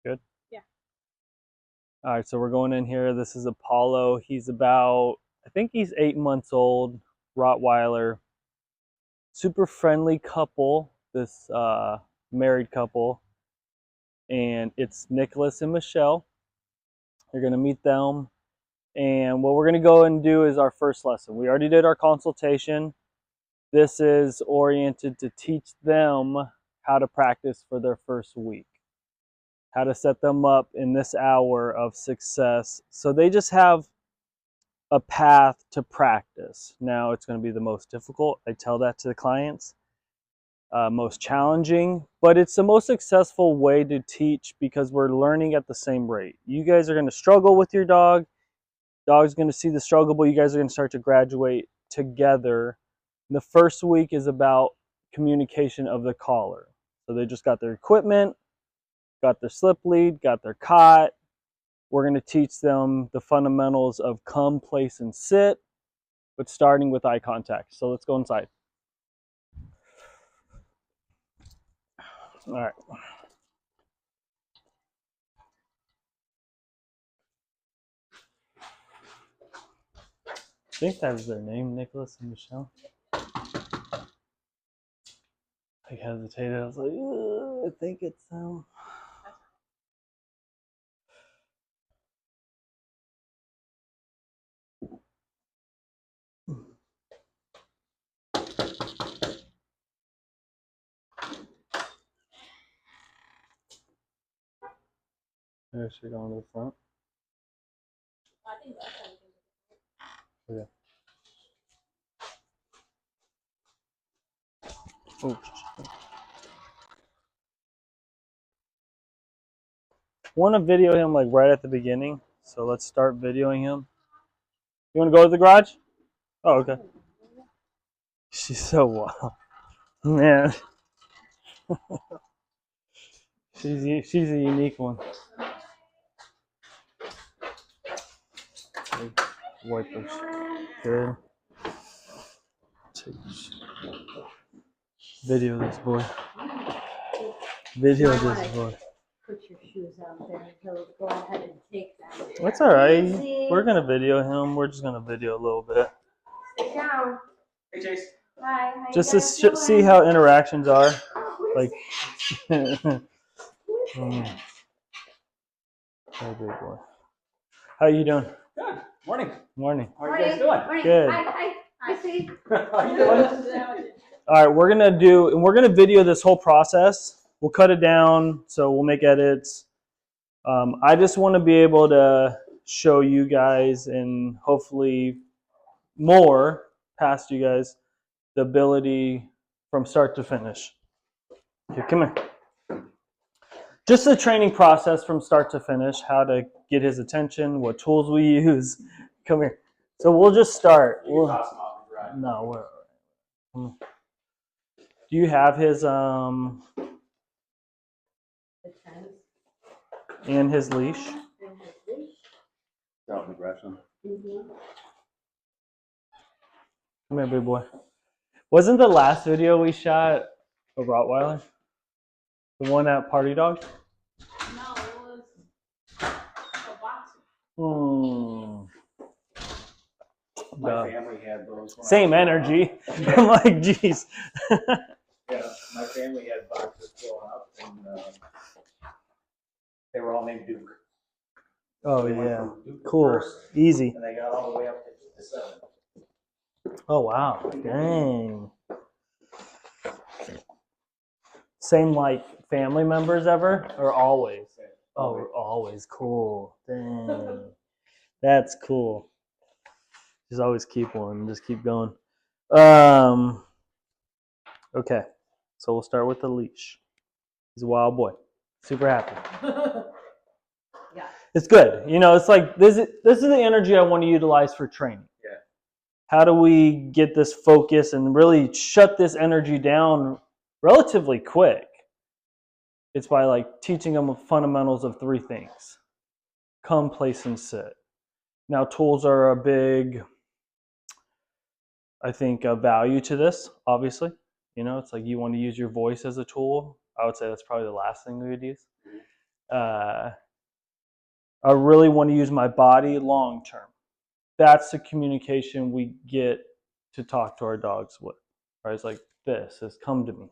Good? Yeah. All right, so we're going in here. This is Apollo. He's about, I think he's 8 months old, Rottweiler. Super friendly couple, this married couple. And it's Nicholas and Michelle. You're going to meet them. And what we're going to go and do is our first lesson. We already did our consultation. This is oriented to teach them how to practice for their first week, how to set them up in this hour of success. So they just have a path to practice. Now it's going to be the most difficult. I tell that to the clients. Most challenging, but it's the most successful way to teach because we're learning at the same rate. You guys are going to struggle with your dog. Dog's going to see the struggle, but you guys are going to start to graduate together. The first week is about communication of the collar. So they just got their equipment, got their slip lead, got their cot. We're going to teach them the fundamentals of come, place, and sit, but starting with eye contact. So let's go inside. All right. I think that was their name, Nicholas and Michelle. I hesitated. I was like, I think it's them. There she going to the front. I think that's Okay. Oh. Want to video him like right at the beginning, so let's start videoing him. You want to go to the garage? Oh, okay. She's so wild, man. she's a unique one. Wipe this. Good. Video this boy. Video this boy. Put your shoes out there. He'll go ahead and take them. That's all right. We're gonna video him. We're just gonna video a little bit. Sit down. Hey, Chase. Hi. Just to see how interactions are. Like, oh, big boy. How you doing? Good. Morning. Morning. How are you guys doing? Morning. Good. Hi, Steve. How you doing? All right, we're gonna video this whole process. We'll cut it down, so we'll make edits. I just want to be able to show you guys, and hopefully more past you guys, the ability from start to finish. Here, come here. Just the training process from start to finish, how to get his attention, what tools we use. Come here. So we'll just start. No, we're all right. Do you have his and his leash? Out in the garage, huh? Come here, big boy. Wasn't the last video we shot a Rottweiler? The one at Party Dog? No, it was a boxer. My family had those. Same energy. I'm like, geez. Yeah, my family had boxers growing up, and they were all named Duke. Oh, They went yeah. from Duke to Cool. first, Easy. and they got all the way up to 7. Oh, wow. Dang. Same like family members ever? Or always? Oh, always. Cool. Dang. That's cool. Just always keep one. Just keep going. Okay. So we'll start with the leash. He's a wild boy. Super happy. Yeah. It's good. You know, it's like this is the energy I want to utilize for training. Yeah. How do we get this focus and really shut this energy down relatively quick? It's by like teaching them the fundamentals of 3 things. Come, place, and sit. Now, tools are a big, I think, value to this, obviously. You know, it's like you want to use your voice as a tool. I would say that's probably the last thing we would use. I really want to use my body long term. That's the communication we get to talk to our dogs with. Right? It's like this is come to me.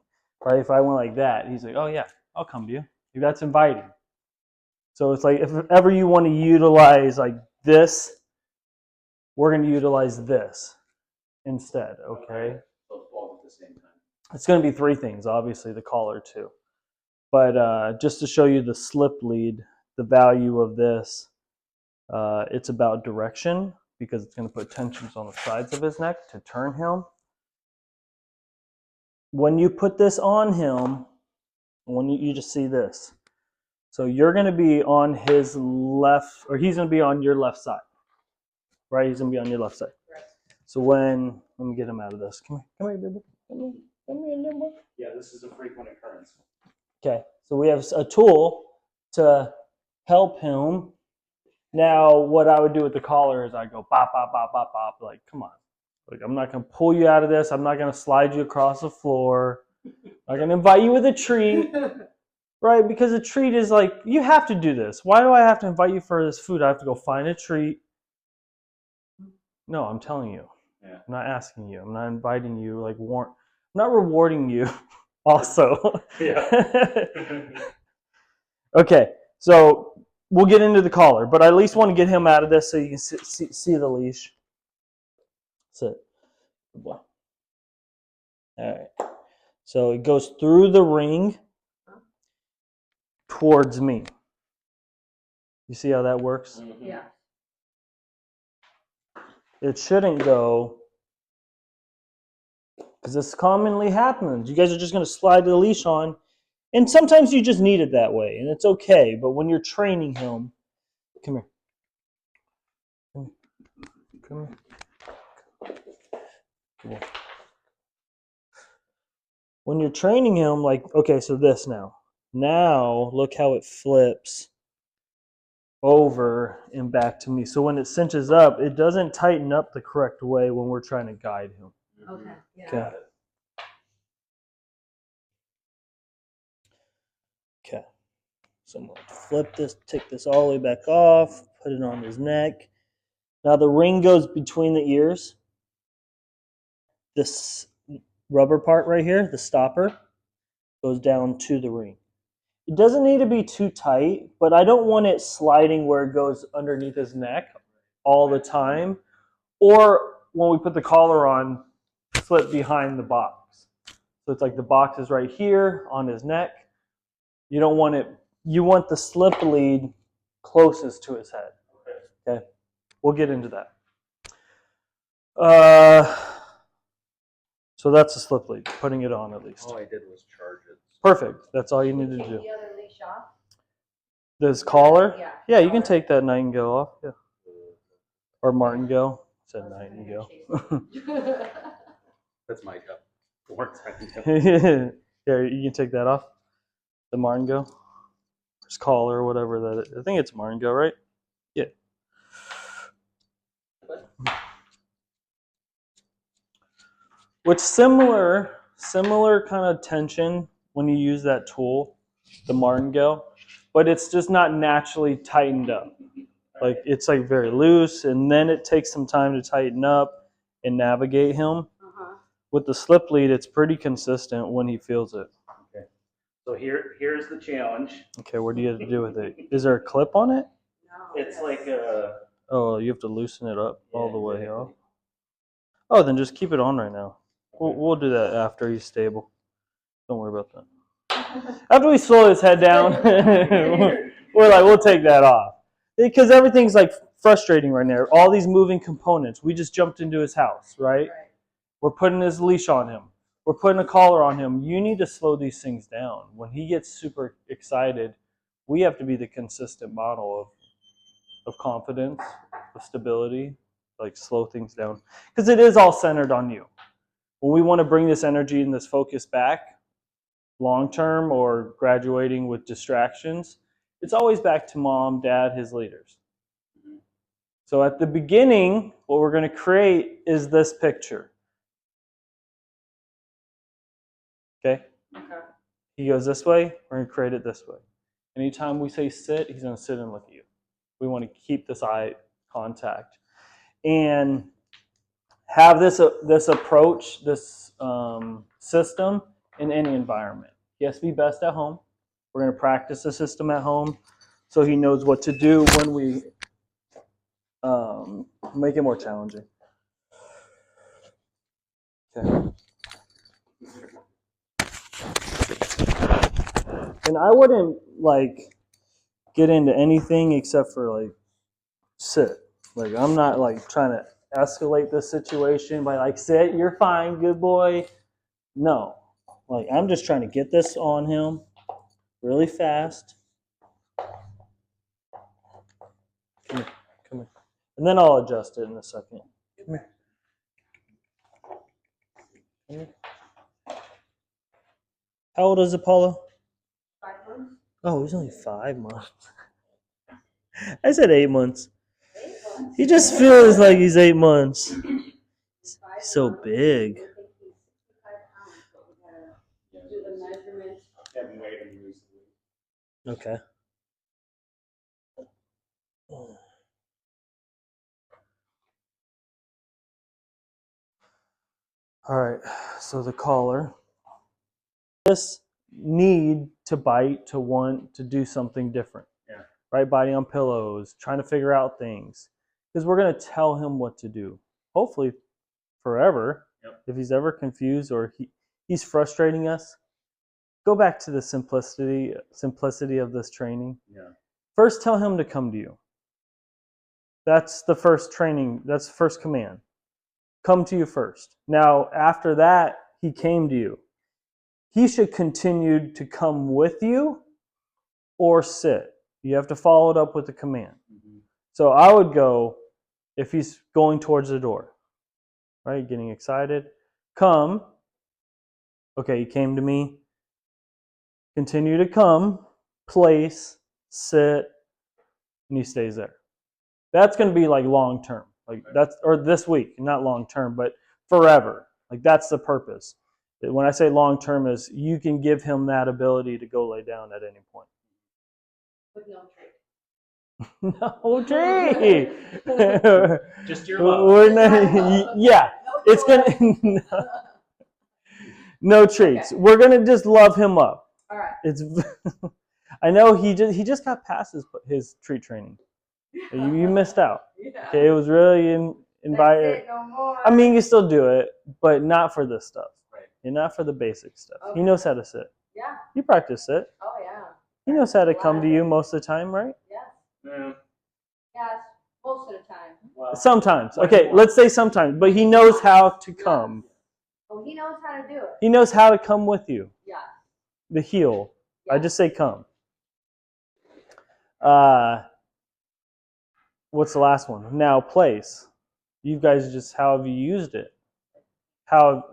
Right? If I went like that, he's like, oh yeah, I'll come to you. That's inviting. So it's like if ever you want to utilize like this, we're going to utilize this instead. Okay. So both at the same time. It's going to be three things, obviously the collar too. But just to show you the slip lead, the value of this, it's about direction because it's going to put tensions on the sides of his neck to turn him. When you put this on him, when you just see this, so you're going to be on his left, or he's going to be on your left side, right? He's going to be on your left side. Right. So when, let me get him out of this. Come here, baby. Come here, little boy. Yeah, this is a frequent occurrence. Okay, so we have a tool to help him. Now, what I would do with the collar is I go bop, bop, bop, bop, bop. Like, come on. Like, I'm not going to pull you out of this. I'm not going to slide you across the floor. I'm going to invite you with a treat, right? Because a treat is like, you have to do this. Why do I have to invite you for this food? I have to go find a treat. No, I'm telling you. Yeah. I'm not asking you. I'm not inviting you. Like, I'm not rewarding you also. Yeah. Okay, so we'll get into the collar, but I at least want to get him out of this so you can see the leash. That's it. Good boy. All right. So it goes through the ring towards me. You see how that works? Mm-hmm. Yeah. It shouldn't go, because this commonly happens. You guys are just going to slide the leash on, and sometimes you just need it that way, and it's okay. But when you're training him, come here. Come here. Come here. When you're training him, like, okay, so this now. Now, look how it flips over and back to me. So when it cinches up, it doesn't tighten up the correct way when we're trying to guide him. Okay. Yeah. Okay. Okay. So I'm going to flip this, take this all the way back off, put it on his neck. Now the ring goes between the ears. This rubber part right here, the stopper, goes down to the ring. It doesn't need to be too tight, but I don't want it sliding where it goes underneath his neck all the time. Or when we put the collar on, slip behind the box. So it's like the box is right here on his neck. You don't want it, you want the slip lead closest to his head. Okay, we'll get into that. So that's the slip lead, putting it on at least. All I did was charge it. Perfect, that's all you need to Take do. the other leash off. This collar? Yeah. Yeah, you can take that nightingale off. Yeah. Or martingale. I said nightingale. That's my job. Yeah, you can take that off. The martingale. Or collar or whatever that is. I think it's martingale, right? Yeah. With similar kind of tension when you use that tool, the martingale, but it's just not naturally tightened up. Like it's like very loose, and then it takes some time to tighten up and navigate him. With the slip lead, it's pretty consistent when he feels it. Okay. So here's the challenge. Okay, what do you have to do with it? Is there a clip on it? No. It's like a. Oh, you have to loosen it up all the way off. Oh, then just keep it on right now. We'll do that after he's stable. Don't worry about that. After we slow his head down, we'll take that off. Because everything's like frustrating right now. All these moving components. We just jumped into his house, right? We're putting his leash on him. We're putting a collar on him. You need to slow these things down. When he gets super excited, we have to be the consistent model of confidence, of stability, like slow things down. Because it is all centered on you. When we want to bring this energy and this focus back, long term or graduating with distractions, it's always back to mom, dad, his leaders. So at the beginning, what we're going to create is this picture. Okay? He goes this way, we're going to create it this way. Anytime we say sit, he's going to sit and look at you. We want to keep this eye contact and have this approach, this system in any environment. He has to be best at home. We're going to practice the system at home so he knows what to do when we make it more challenging. Okay. And I wouldn't like get into anything except for like sit. Like I'm not like trying to escalate the situation by like sit, you're fine, good boy. No. Like I'm just trying to get this on him really fast. Come here. Come here. And then I'll adjust it in a second. Come here. Come here. How old is Apollo? 5 months. Oh, he's only 5 months. I said 8 months. 8 months. He just feels like he's 8 months. He's so big. I think he's 65 pounds, but we gotta do the measurements. Haven't weighed him recently. Okay. All right, so the collar. This need to bite, to want to do something different. Yeah. Right, biting on pillows, trying to figure out things. Because we're going to tell him what to do. Hopefully forever. Yep. If he's ever confused or he's frustrating us, go back to the simplicity of this training. Yeah. First, tell him to come to you. That's the first training. That's the first command. Come to you first. Now, after that, he came to you. He should continue to come with you or sit. You have to follow it up with the command. Mm-hmm. So I would go, if he's going towards the door, right, getting excited, come. Okay, he came to me. Continue to come, place, sit, and he stays there. That's going to be like long term. Like that's, or this week, not long term, but forever. Like that's the purpose. When I say long term is you can give him that ability to go lay down at any point. With no No treat. treat. Just your love. We're not, yeah, it's gonna no treats. Okay. We're gonna just love him up. All right. It's. I know he just got past his treat training. You missed out. Yeah. Okay, it was really invited. No more. I mean, you still do it, but not for this stuff. Right. And not for the basic stuff. Okay. He knows how to sit. Yeah. You practice it. Oh yeah. He knows how to come to you most of the time, right? Yes. Yeah. Yes. Most of the time. Well, sometimes. Okay, let's say sometimes. But he knows how to come. Oh, he knows how to do it. He knows how to come with you. Yeah. The heel. Yeah. I just say come. What's the last one? Now place. You guys just, how have you used it? How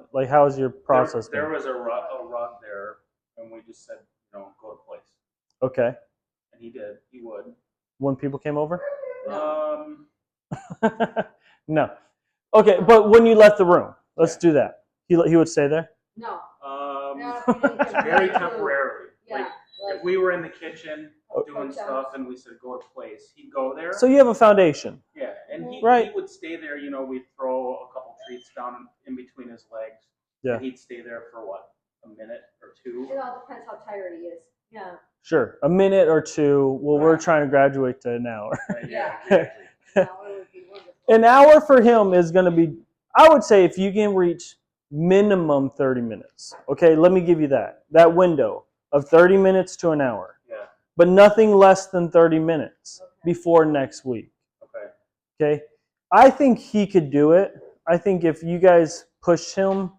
is your process? There was a rut there, and we just said, go to place. Okay. And he did. He would. When people came over? No. No. Okay, but when you left the room, let's do that. He would stay there? No. Very temporarily. Yeah. Like if we were in the kitchen doing stuff and we said go to place, he'd go there. So you have a foundation. Yeah, and he would stay there. We'd throw a couple treats down in between his legs. Yeah. And he'd stay there for what, a minute or two? It all depends how tired he is. Yeah. Sure, a minute or two. Well, we're trying to graduate to an hour. Yeah. Exactly. An hour would be wonderful. An hour for him is going to be, I would say, if you can reach minimum 30 minutes. Okay, let me give you that window of 30 minutes to an hour. Yeah. But nothing less than 30 minutes before next week. Okay. I think he could do it. I think if you guys push him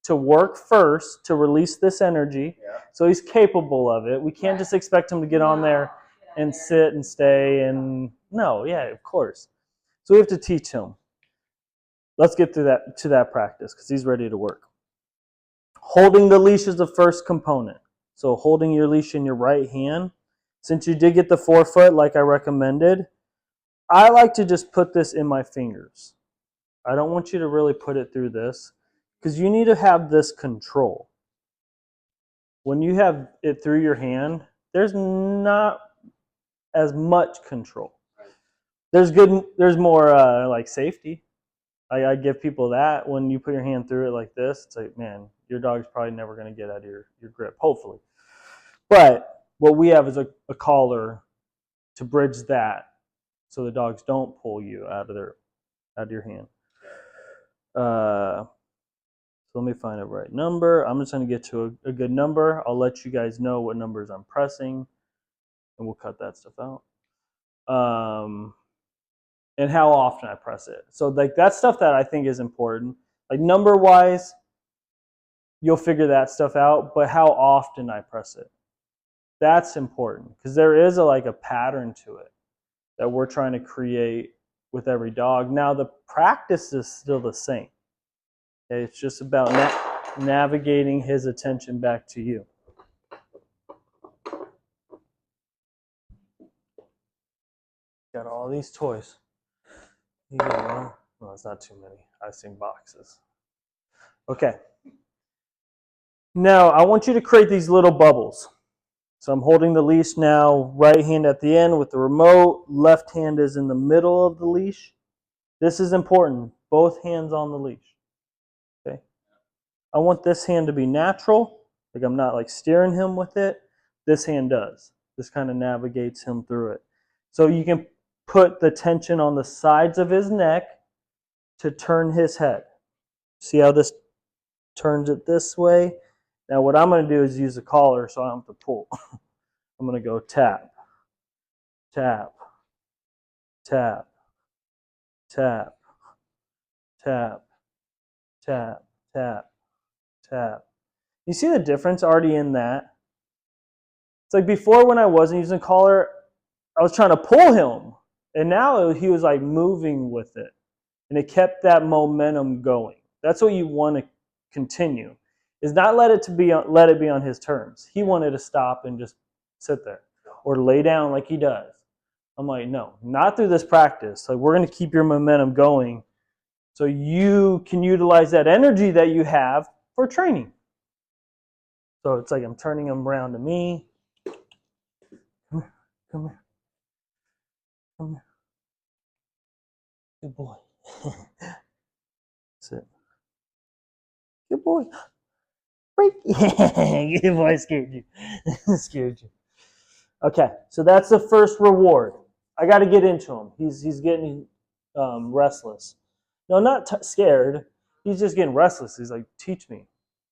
to work first to release this energy, so he's capable of it. We can't just expect him to get on there and sit and stay and of course. So we have to teach him. Let's get to that practice because he's ready to work. Holding the leash is the first component. So holding your leash in your right hand. Since you did get the forefoot like I recommended, I like to just put this in my fingers. I don't want you to really put it through this because you need to have this control. When you have it through your hand, there's not as much control. Right. There's more like safety. I give people that. When you put your hand through it like this, it's like, man, your dog's probably never going to get out of your grip, hopefully. But what we have is a collar to bridge that, so the dogs don't pull you out of your hand. So let me find a right number. I'm just going to get to a good number. I'll let you guys know what numbers I'm pressing, and we'll cut that stuff out. And how often I press it. So like that's stuff that I think is important. Like number wise, you'll figure that stuff out, but how often I press it, that's important, because there is a pattern to it that we're trying to create with every dog. Now the practice is still the same. Okay? It's just about navigating his attention back to you. Got all these toys. You got one? Well, it's not too many. I've seen boxes. Okay. Now I want you to create these little bubbles. So I'm holding the leash now, right hand at the end with the remote, left hand is in the middle of the leash. This is important, both hands on the leash. Okay. I want this hand to be natural, like I'm not like steering him with it. This hand does. This kind of navigates him through it. So you can put the tension on the sides of his neck to turn his head. See how this turns it this way? Now what I'm going to do is use the collar so I don't have to pull. I'm going to go tap, tap, tap, tap, tap, tap, tap, tap. You see the difference already in that? It's like before, when I wasn't using collar, I was trying to pull him, and now he was like moving with it, and it kept that momentum going. That's what you want to continue, is not let it be on his terms. He wanted to stop and just sit there or lay down like he does. I'm like, no, not through this practice. Like, we're going to keep your momentum going so you can utilize that energy that you have for training. So it's like I'm turning him around to me. Come here, come here, come here. Good boy. Sit. Good boy. Break. Good boy, scared you. Scared you. Okay, so that's the first reward. I got to get into him. He's getting restless. No, not scared. He's just getting restless. He's like, teach me.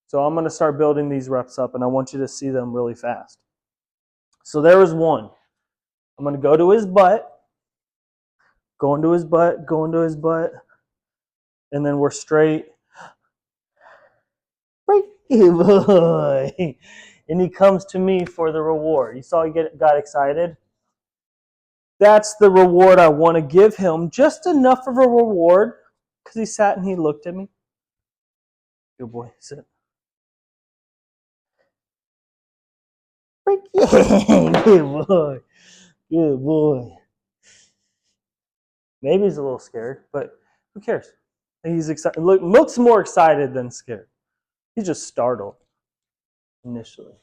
So I'm going to start building these reps up, and I want you to see them really fast. So there was one. I'm going to go to his butt, go into his butt, go into his butt, and then we're straight. Break, boy. And he comes to me for the reward. You saw he got excited? That's the reward I want to give him. Just enough of a reward, because he sat and he looked at me. Good boy, sit. Break. Good boy. Good boy. Maybe he's a little scared, but who cares? He's excited. Looks more excited than scared. He's just startled initially.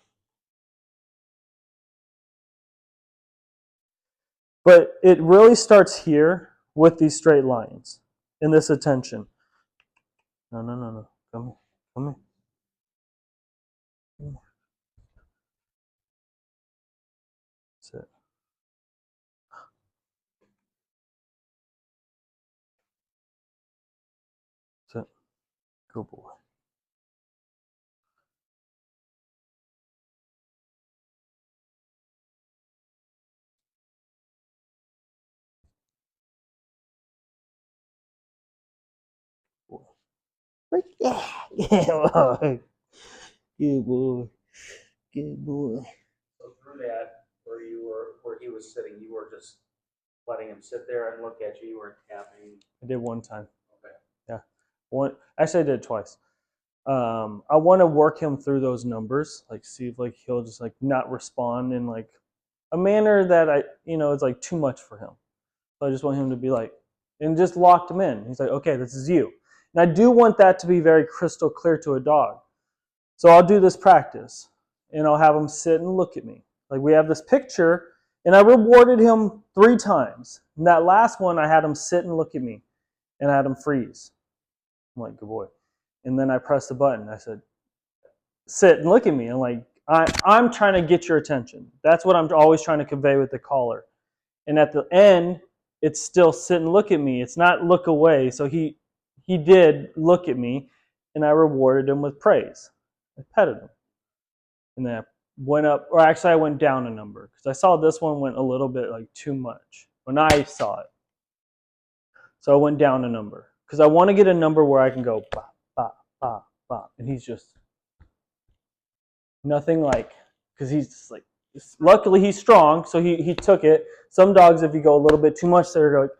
But it really starts here with these straight lines in this attention. No. Come here. Come here. Come here. Sit. Sit. Good boy. Yeah. Good boy. Good boy. Good boy. So through that, where he was sitting, you were just letting him sit there and look at you. You weren't tapping. I did one time. Okay. Yeah. Actually, I did it twice. I want to work him through those numbers, like see if like he'll just like not respond in like a manner that is like too much for him. So I just want him to be like, and just locked him in. He's like, okay, this is you. And I do want that to be very crystal clear to a dog. So I'll do this practice, and I'll have him sit and look at me. Like we have this picture, and I rewarded him 3 times. And that last one, I had him sit and look at me, and I had him freeze. I'm like, good boy. And then I pressed the button. I said, sit and look at me. I'm like, I'm trying to get your attention. That's what I'm always trying to convey with the collar. And at the end, it's still sit and look at me. It's not look away. So he did look at me, and I rewarded him with praise. I petted him. And then I went up, or actually I went down a number, because I saw this one went a little bit like too much when I saw it. So I went down a number, because I want to get a number where I can go, bop, bop, bop, bop. And he's just nothing like, because he's just like, luckily he's strong, so he took it. Some dogs, if you go a little bit too much, they're like,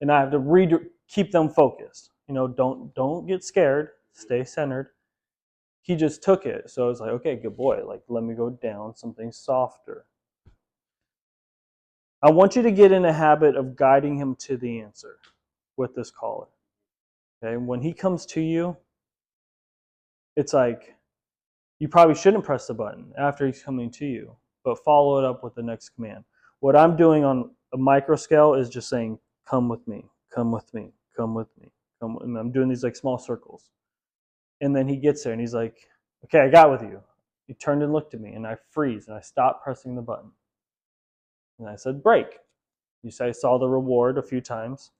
and I have to keep them focused. You know, don't get scared, stay centered. He just took it, so I was like, okay, good boy. Like, let me go down something softer. I want you to get in a habit of guiding him to the answer with this collar. Okay, when he comes to you, it's like you probably shouldn't press the button after he's coming to you, but follow it up with the next command. What I'm doing on a micro scale is just saying, come with me, come with me, come with me, come with me. I'm doing these like small circles. And then he gets there and he's like, okay, I got with you. He turned and looked at me, and I freeze, and I stopped pressing the button. And I said, break. You say I saw the reward a few times.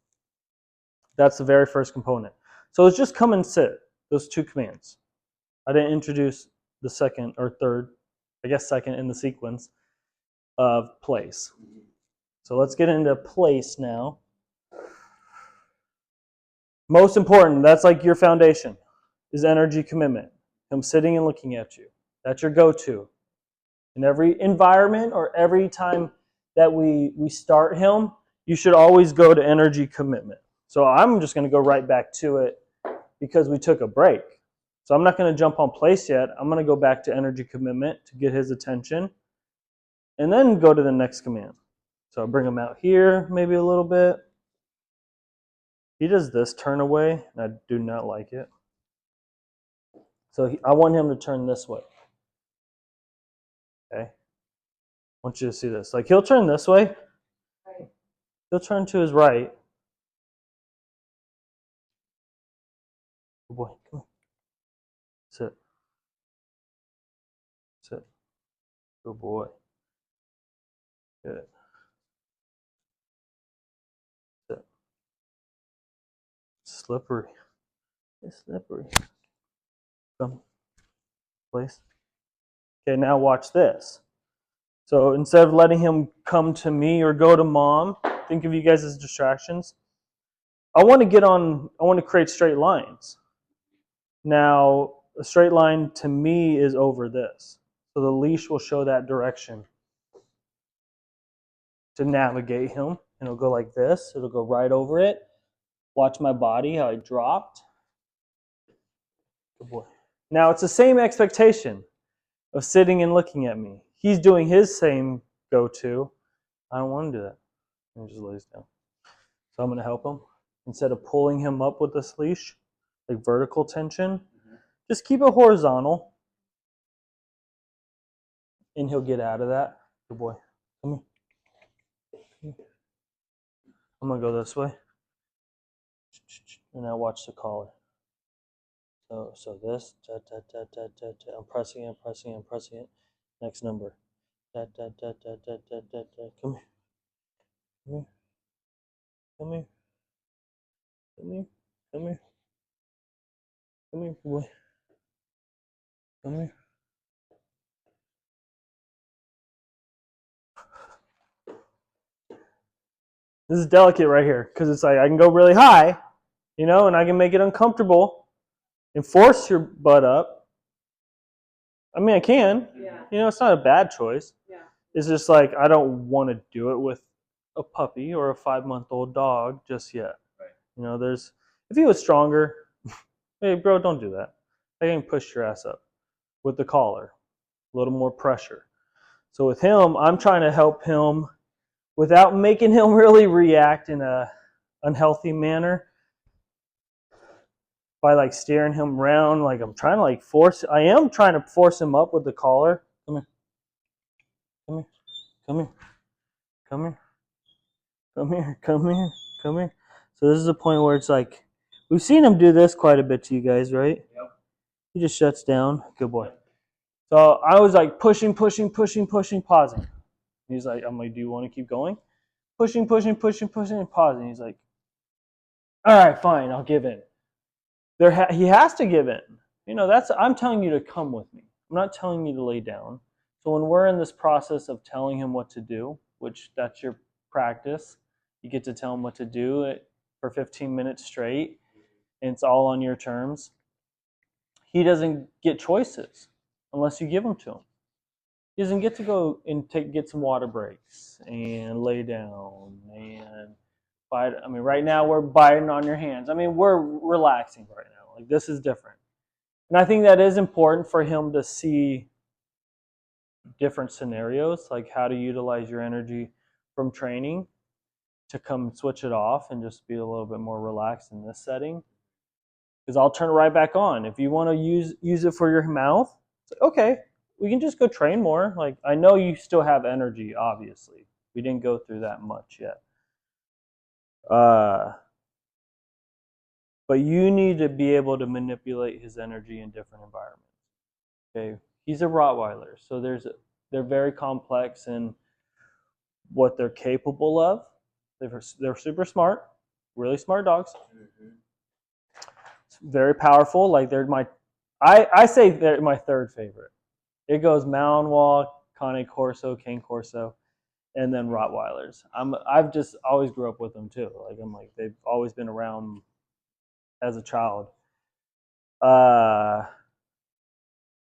That's the very first component. So it's just come and sit, those 2 commands. I didn't introduce the second or third, I guess second in the sequence of place. So let's get into place now. Most important, that's like your foundation, is energy commitment. Him sitting and looking at you. That's your go-to. In every environment or every time that we start him, you should always go to energy commitment. So I'm just going to go right back to it because we took a break. So I'm not going to jump on place yet. I'm going to go back to energy commitment to get his attention and then go to the next command. So I'll bring him out here maybe a little bit. He does this turn away, and I do not like it. So I want him to turn this way. Okay? I want you to see this. Like, he'll turn this way. Right. He'll turn to his right. Good boy, come on. Sit. Sit. Good boy. Good. Sit. Slippery. It's slippery. Come. Place. Okay, now watch this. So instead of letting him come to me or go to mom, think of you guys as distractions. I want to create straight lines. Now, a straight line to me is over this. So the leash will show that direction to navigate him. And it'll go like this. It'll go right over it. Watch my body, how I dropped. Good boy. Now, it's the same expectation of sitting and looking at me. He's doing his same go-to. I don't want to do that. He just lays down. So I'm going to help him. Instead of pulling him up with this leash, like vertical tension, just keep it horizontal. And he'll get out of that. Good boy. Come here. I'm going to go this way. And now watch the collar. So this, I'm pressing it. Next number. Come here. Come here. Come here. Come here. Come here, boy. Come here. This is delicate right here because it's like I can go really high, and I can make it uncomfortable and force your butt up. I mean, I can. Yeah. It's not a bad choice. Yeah. It's just like I don't want to do it with a puppy or a 5-month-old dog just yet. Right. If he was stronger, hey, bro, don't do that. I can push your ass up with the collar, a little more pressure. So with him, I'm trying to help him without making him really react in a unhealthy manner by like steering him around. Like I am trying to force him up with the collar. Come here. come here, come here, come here, come here, come here, come here. So this is a point where it's like, we've seen him do this quite a bit to you guys, right? Yep. He just shuts down. Good boy. So I was like pushing, pushing, pushing, pushing, pausing. He's like, I'm like, do you want to keep going? Pushing, pushing, pushing, pushing, and pausing. He's like, all right, fine, I'll give in. He has to give in. You know, I'm telling you to come with me. I'm not telling you to lay down. So when we're in this process of telling him what to do, which that's your practice, you get to tell him what to do for 15 minutes straight, and it's all on your terms. He doesn't get choices unless you them to him. He doesn't get to go and get some water breaks and lay down and bite. I mean, right now we're biting on your hands. I mean, we're relaxing right now. Like, this is different. And I think that is important for him to see different scenarios, like how to utilize your energy from training to come switch it off and just be a little bit more relaxed in this setting. Because I'll turn it right back on. If you want to use it for your mouth, it's like, okay, we can just go train more. Like, I know you still have energy, obviously. We didn't go through that much yet. But you need to be able to manipulate his energy in different environments. Okay, he's a Rottweiler, so they're very complex in what they're capable of. They're super smart, really smart dogs. Mm-hmm. Very powerful. Like, I say they're my third favorite. It goes Malinois, Cane Corso, Cane Corso, and then Rottweilers. I've just always grew up with them too. Like, they've always been around as a child.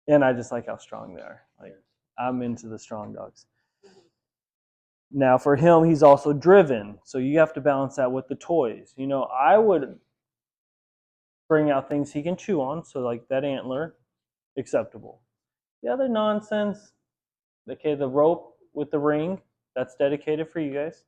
And I just like how strong they are. Like, I'm into the strong dogs. Now for him, he's also driven, so you have to balance that with the toys. You know, I would bring out things he can chew on, so like that antler, acceptable. The other nonsense, okay, the rope with the ring, that's dedicated for you guys.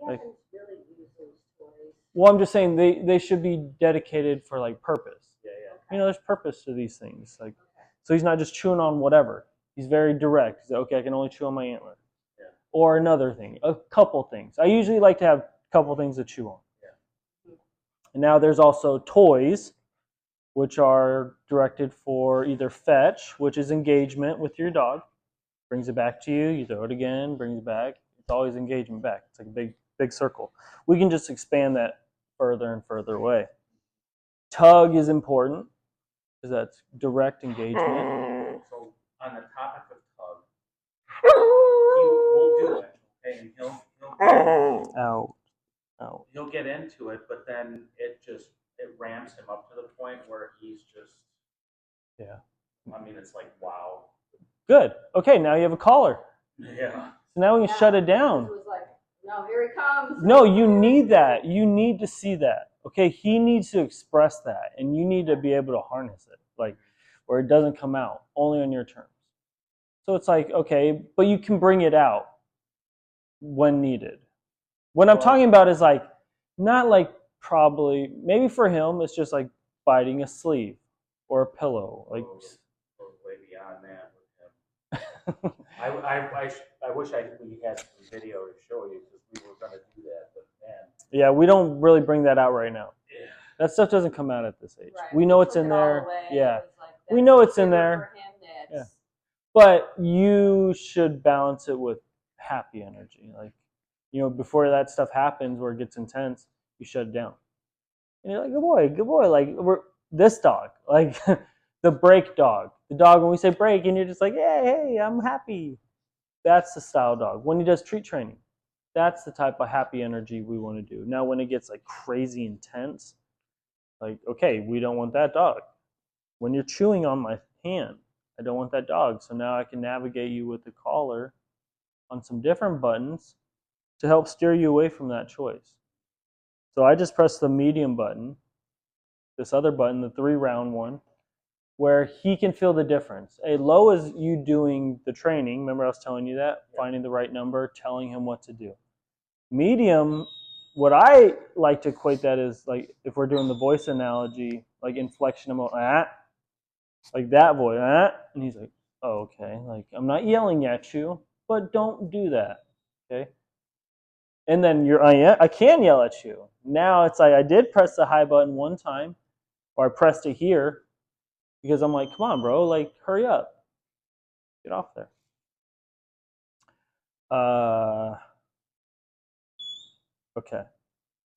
Like, really use those toys. Well, I'm just saying they should be dedicated for like purpose. Yeah, yeah. Okay. You know, there's purpose to these things. Like, okay. So he's not just chewing on whatever. He's very direct. He's like, okay, I can only chew on my antler. Yeah. Or another thing, a couple things. I usually like to have a couple things to chew on. Yeah. And now there's also toys, which are directed for either fetch, which is engagement with your dog, brings it back to you, you throw it again, brings it back. It's always engagement back. It's like a big circle. We can just expand that further and further away. Tug is important because that's direct engagement. So on the topic of tug, he will do it, and he'll get into it, but then it ramps him up to the point where he's just, yeah. I mean, it's like, wow. Good. Okay, now you have a collar. Yeah. So now we can shut it down. It was like, no, here he comes. No, you need that. You need to see that. Okay, he needs to express that, and you need to be able to harness it, like, where it doesn't come out, only on your terms. So it's like, okay, but you can bring it out when needed. What I'm talking about is like, not like probably, maybe for him, it's just like biting a sleeve or a pillow. Like, way beyond that with him. I wish we had some video to show you, because we were going to do that, but man. Yeah, we don't really bring that out right now. Yeah. That stuff doesn't come out at this age. Right. We know it's in there. Yeah. Like, we know it's in there. Yeah. But you should balance it with happy energy. Like, you know, before that stuff happens where it gets intense, you shut it down. And you're like, good boy. Like, this dog, like the break dog. The dog, when we say break, and you're just like, hey, I'm happy. That's the style dog. When he does treat training, that's the type of happy energy we want to do. Now, when it gets like crazy intense, like, okay, we don't want that dog. When you're chewing on my hand, I don't want that dog. So now I can navigate you with the collar on some different buttons to help steer you away from that choice. So I just press the medium button, this other button, the 3-round one, where he can feel the difference. A low is you doing the training. Remember I was telling you that? Yeah. Finding the right number, telling him what to do. Medium, what I like to equate that is, like, if we're doing the voice analogy, like inflection of like that voice, and he's like, oh, okay. Like, I'm not yelling at you. but don't do that. Okay. And then I can yell at you. Now it's like I did press the high button one time, or I pressed it here because I'm like, come on, bro, like hurry up, get off there. Okay,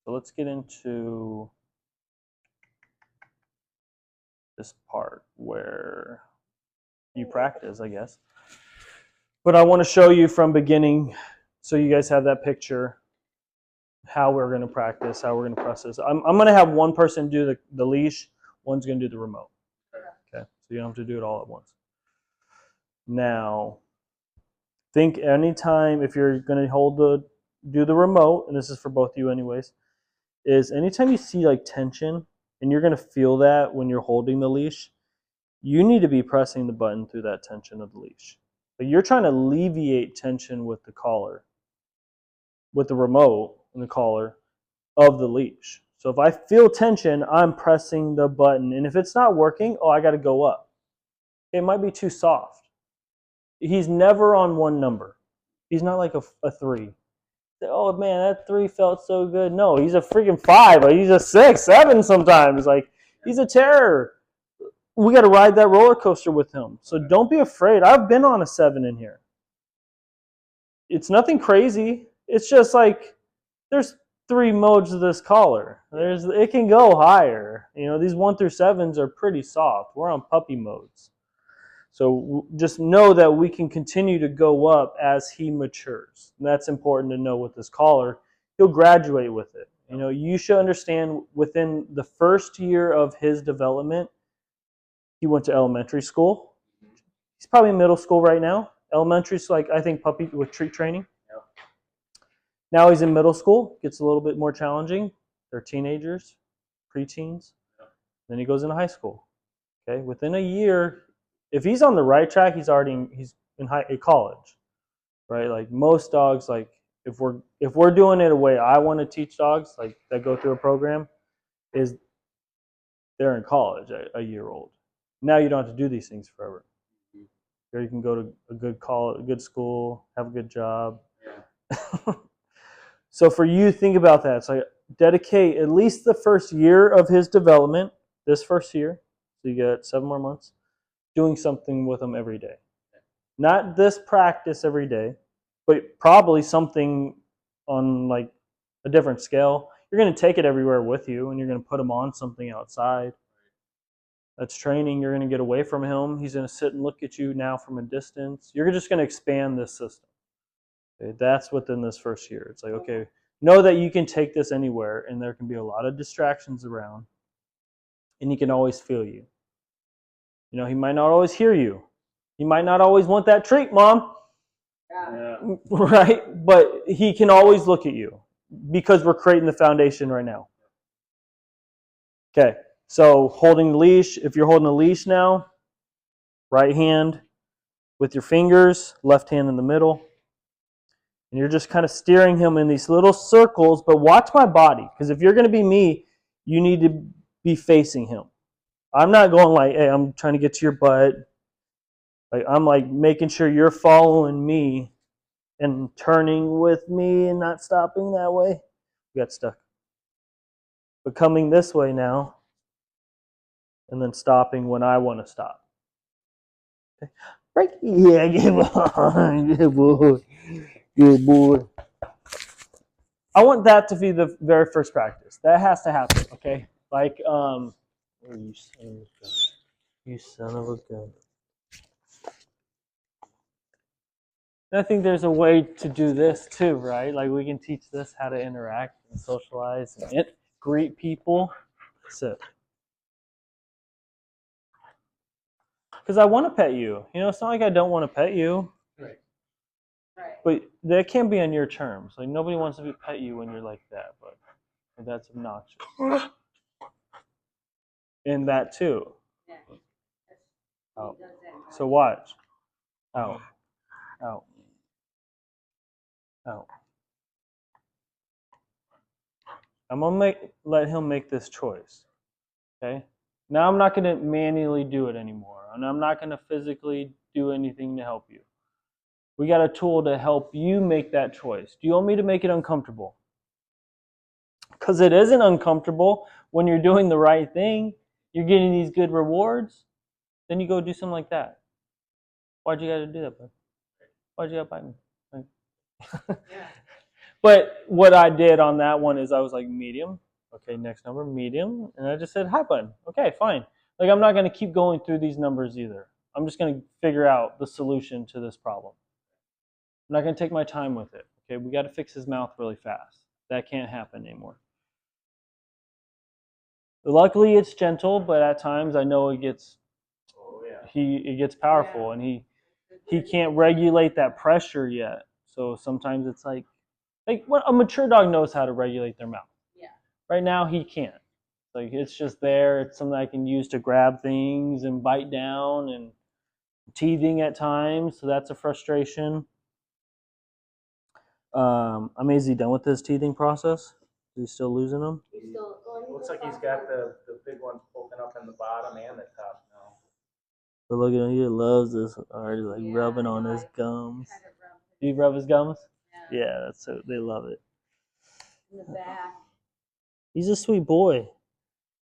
so let's get into this part where you practice, I guess. But I want to show you from beginning, so you guys have that picture, how we're going to practice, how we're going to process. I'm going to have one person do the leash, one's going to do the remote. Okay, so you don't have to do it all at once. Now, think anytime if you're going to do the remote, and this is for both you anyways, is anytime you see like tension, and you're going to feel that when you're holding the leash, you need to be pressing the button through that tension of the leash. But you're trying to alleviate tension with the collar, with the remote and the collar of the leash. So if I feel tension, I'm pressing the button. And if it's not working, I got to go up. It might be too soft. He's never on one number. He's not like a 3. Oh man, that 3 felt so good. No, he's a freaking 5. He's a 6, 7 sometimes. Like, he's a terror. We got to ride that roller coaster with him. So don't be afraid. I've been on a 7 in here. It's nothing crazy. It's just like there's 3 modes of this collar. It can go higher. You know, these 1 through 7s are pretty soft. We're on puppy modes. So just know that we can continue to go up as he matures. And that's important to know with this collar. He'll graduate with it. You know, you should understand within the first year of his development, he went to elementary school. He's probably in middle school right now. Elementary is like, I think, puppy with treat training. Now he's in middle school. Gets a little bit more challenging. They're teenagers, preteens. Then he goes into high school. Okay, within a year, if he's on the right track, he's in college, right? Like most dogs, like if we're doing it a way I want to teach dogs, like that go through a program, is they're in college a year old. Now you don't have to do these things forever. Or you can go to a good school, have a good job. So for you, think about that. It's like dedicate at least the first year of his development, this first year, so you get 7 more months, doing something with him every day. Not this practice every day, but probably something on like a different scale. You're going to take it everywhere with you, and you're going to put him on something outside. That's training. You're going to get away from him. He's going to sit and look at you now from a distance. You're just going to expand this system. Okay, that's within this first year. It's like, okay, know that you can take this anywhere, and there can be a lot of distractions around, and he can always feel you. You know, he might not always hear you. He might not always want that treat, Mom. Yeah. Right? But he can always look at you because we're creating the foundation right now. Okay, so holding the leash. If you're holding a leash now, right hand with your fingers, left hand in the middle. And you're just kind of steering him in these little circles, but watch my body. Because if you're going to be me, you need to be facing him. I'm not going like, hey, I'm trying to get to your butt. Like, I'm like making sure you're following me and turning with me and not stopping that way. We got stuck. But coming this way now, and then stopping when I want to stop. Okay. Break. Yeah, good boy. Good boy. Good boy. I want that to be the very first practice. That has to happen, okay? Like, oh, you son of a gun. You son of a gun. And I think there's a way to do this too, right? Like we can teach this how to interact and socialize and greet people. Sit. Because I want to pet you. You know, it's not like I don't want to pet you. Right. But that can't be on your terms. Like nobody wants to pet you when you're like that, but that's obnoxious. And that too. Out. So watch. Out. Out. Out. I'm gonna let him make this choice. Okay? Now I'm not gonna manually do it anymore. And I'm not gonna physically do anything to help you. We got a tool to help you make that choice. Do you want me to make it uncomfortable? Because it isn't uncomfortable when you're doing the right thing. You're getting these good rewards. Then you go do something like that. Why'd you gotta do that, bud? Why'd you gotta bite me? Like, Yeah. But what I did on that one is I was like, medium. Okay, next number, medium. And I just said, hi, bud. Okay, fine. Like, I'm not going to keep going through these numbers either. I'm just going to figure out the solution to this problem. I'm not going to take my time with it. Okay, we got to fix his mouth really fast. That can't happen anymore. Luckily, it's gentle, but at times I know it gets it gets powerful, and he can't regulate that pressure yet. So sometimes it's like what a mature dog knows how to regulate their mouth. Yeah. Right now he can't. Like it's just there. It's something I can use to grab things and bite down and teething at times. So that's a frustration. Is he done with his teething process? Is he still losing them? He's still going. Looks like he's got the big ones poking up in the bottom and the top now. But look at him. He loves this. Already like rubbing on his gums. Do you rub his gums? Yeah, that's so they love it. In the back. He's a sweet boy.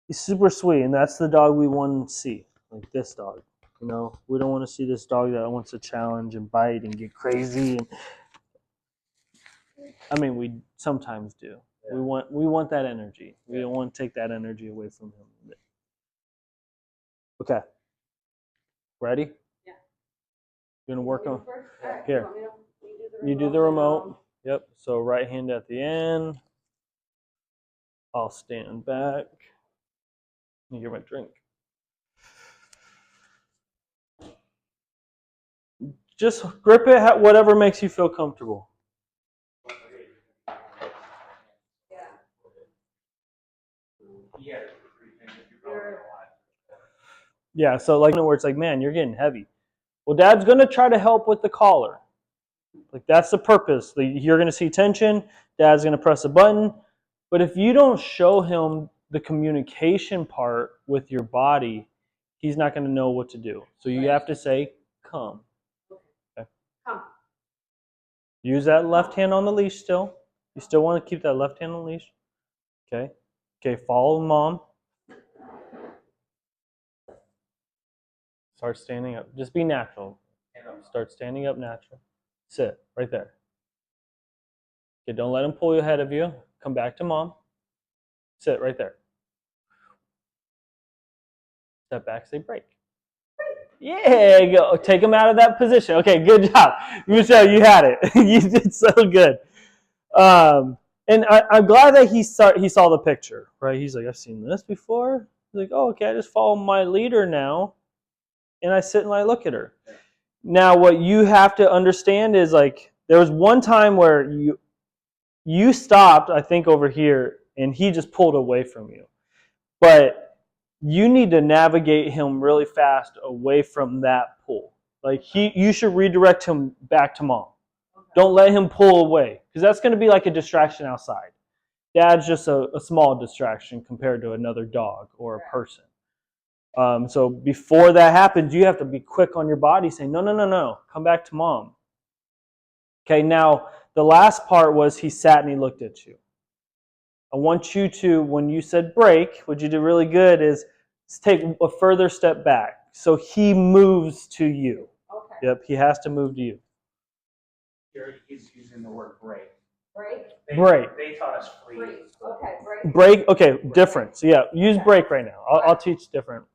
He's super sweet, and that's the dog we want to see. Like this dog. You know, we don't want to see this dog that wants to challenge and bite and get crazy. I mean, we sometimes do. Yeah. We want that energy. We don't want to take that energy away from him. Okay. Ready? Yeah. You're gonna work on Right. here. You do the remote. Yep. So right hand at the end. I'll stand back. Let me get my drink. Just grip it whatever makes you feel comfortable. Yeah, so like where it's like, man, you're getting heavy. Well, Dad's gonna try to help with the collar. Like that's the purpose. You're gonna see tension. Dad's gonna press a button. But if you don't show him the communication part with your body, he's not gonna know what to do. So you have to say, come. Okay. Come. Use that left hand on the leash still. You still want to keep that left hand on the leash. Okay. Okay, follow mom. Start standing up. Just be natural. Start standing up natural. Sit right there. Okay, don't let him pull you ahead of you. Come back to mom. Sit right there. Step back, say break. Yeah, go. Take him out of that position. Okay, good job. Michelle, you had it. You did so good. And I'm glad that he saw the picture, right? He's like, I've seen this before. He's like, oh, okay, I just follow my leader now. And I sit and I look at her. Now, what you have to understand is like, there was one time where you stopped, I think, over here, and he just pulled away from you. But you need to navigate him really fast away from that pull. Like you should redirect him back to mom. Okay. Don't let him pull away, because that's going to be like a distraction outside. Dad's just a small distraction compared to another dog or a person. So before that happens, you have to be quick on your body, saying, no, come back to mom. Okay, now the last part was he sat and he looked at you. I want you to, when you said break, what you did really good is take a further step back. So he moves to you. Okay. Yep, he has to move to you. Here he's using the word break. Break? Break. They taught us freeze. Okay, break. Break, okay, different. So yeah, use break right now. I'll teach different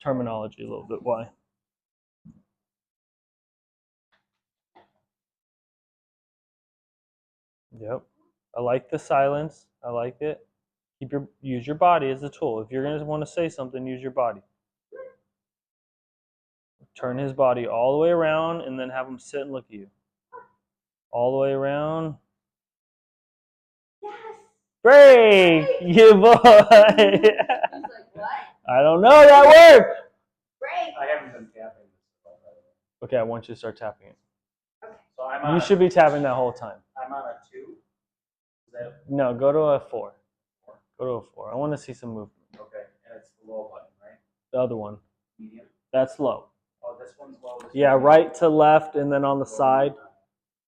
terminology a little bit. Why? Yep. I like the silence. I like it. Use your body as a tool. If you're going to want to say something, use your body. Turn his body all the way around and then have him sit and look at you. All the way around. Yes. Break! You boy! He's like, what? I don't know that word! Break! I haven't been tapping this. Okay, I want you to start tapping it. Okay. So you should be tapping that whole time. I'm on a 2. No, go to a 4. Go to a 4. I want to see some movement. Okay, and it's the low button, right? The other one. Medium. That's low. Oh, this one's low. Yeah, right to left and then on the side.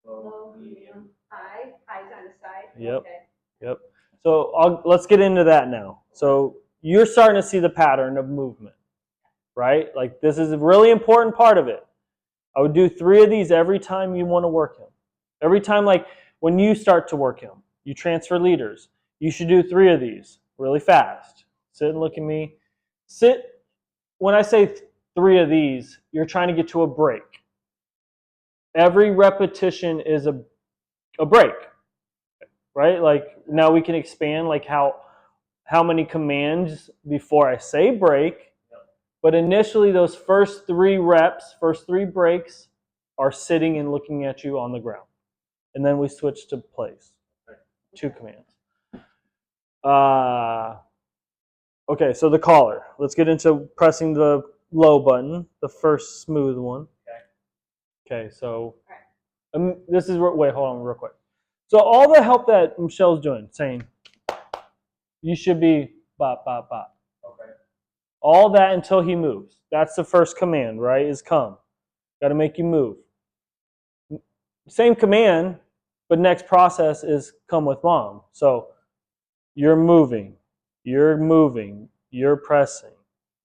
Low, medium, high. High's on the side. Yep. Okay. Yep. So let's get into that now. So you're starting to see the pattern of movement, right? Like this is a really important part of it. I would do 3 of these every time you want to work him. Every time, like when you start to work him, you transfer leaders. You should do 3 of these really fast. Sit and look at me. Sit. When I say 3 of these, you're trying to get to a break. Every repetition is a break, right? Like now we can expand like how many commands before I say break. But initially those first 3 reps, first 3 breaks are sitting and looking at you on the ground. And then we switch to place. 2 commands. Okay, so the collar. Let's get into pressing the low button, the first smooth one. Okay, so this is, wait, hold on real quick. So all the help that Michelle's doing, saying, you should be bop, bop, bop. Okay. All that until he moves. That's the first command, right, is come. Got to make you move. Same command, but next process is come with mom. So you're moving, you're moving, you're pressing,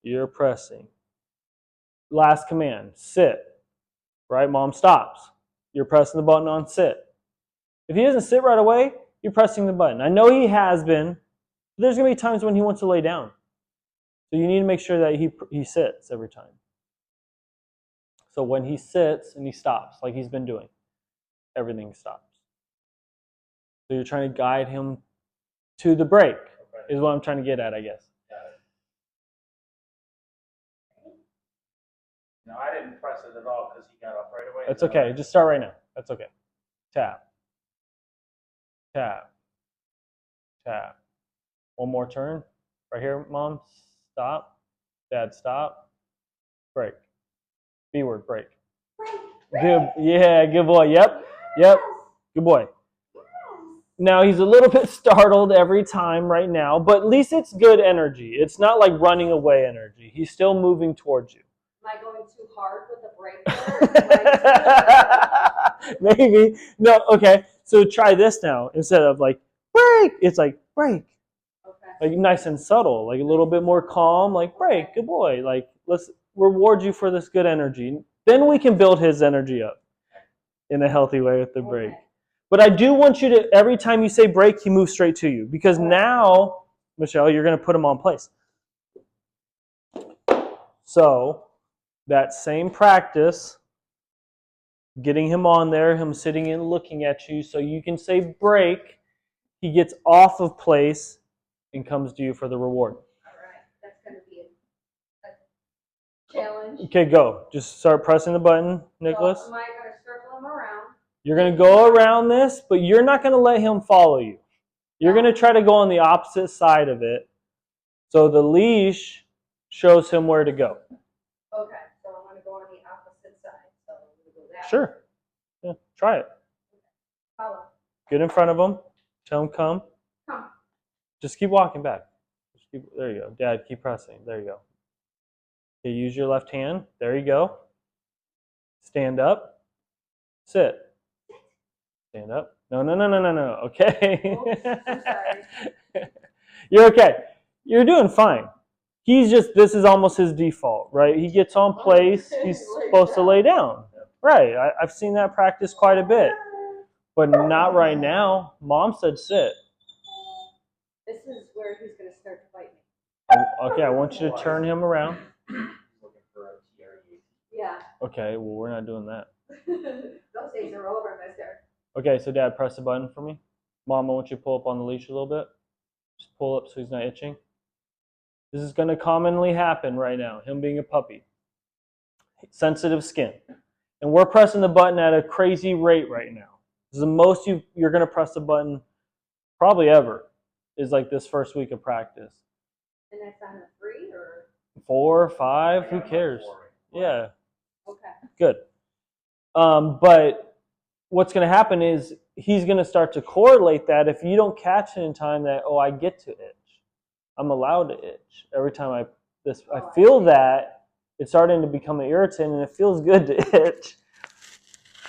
you're pressing. Last command, sit, right? Mom stops. You're pressing the button on sit. If he doesn't sit right away, you're pressing the button. I know he has been, but there's going to be times when he wants to lay down. So you need to make sure that he sits every time. So when he sits and he stops, like he's been doing, everything stops. So you're trying to guide him to the break, is what I'm trying to get at, I guess. No, I didn't press it at all because he got up right away. That's okay. Just start right now. That's okay. Tap. Tap. Tap. One more turn. Right here, Mom. Stop. Dad, stop. Break. B word, break. Good. Yeah, good boy. Yep. Yep. Good boy. Now he's a little bit startled every time right now, but at least it's good energy. It's not like running away energy. He's still moving towards you. Am I going too hard with the break? Maybe. No, okay. So try this now. Instead of like, break, it's like, break. Okay. Like nice and subtle, like a little bit more calm, like, break, good boy. Like, let's reward you for this good energy. Then we can build his energy up in a healthy way with the break. But I do want you to, every time you say break, he moves straight to you. Because now, Michelle, you're going to put him on place. So, that same practice, getting him on there, him sitting and looking at you, so you can say break, he gets off of place and comes to you for the reward. All right, that's going to be a challenge. Okay, go. Just start pressing the button, Nicholas. So am I going to circle him around? You're going to go around this, but you're not going to let him follow you. You're going to try to go on the opposite side of it. So the leash shows him where to go. Okay, so I'm going to go on the opposite side. So I'm going to go that way. Sure. Yeah, try it. Follow. Get in front of him. Tell him come. Come. Just keep walking back. There you go. Dad, keep pressing. There you go. Okay, use your left hand. There you go. Stand up. Sit. Stand up. No. Okay. Oops, I'm sorry. You're okay. You're doing fine. He's just, this is almost his default, right? He gets on place. He's supposed to lay down. Right. I've seen that practice quite a bit. But not right now. Mom said sit. This is where he's going to start to bite me. Okay, I want you to turn him around. Yeah. Okay, well, we're not doing that. Those days are over, mister. Okay, so Dad, press the button for me. Mom, I want you to pull up on the leash a little bit. Just pull up so he's not itching. This is going to commonly happen right now, him being a puppy. Sensitive skin. And we're pressing the button at a crazy rate right now. This is the most you're going to press the button probably ever, is like this first week of practice. And that's on a 3 or? 4, 5, who cares? Yeah. Okay. Good. But what's going to happen is he's going to start to correlate that if you don't catch it in time that, oh, I get to itch. I'm allowed to itch. Every time I feel that, it's starting to become an irritant and it feels good to itch,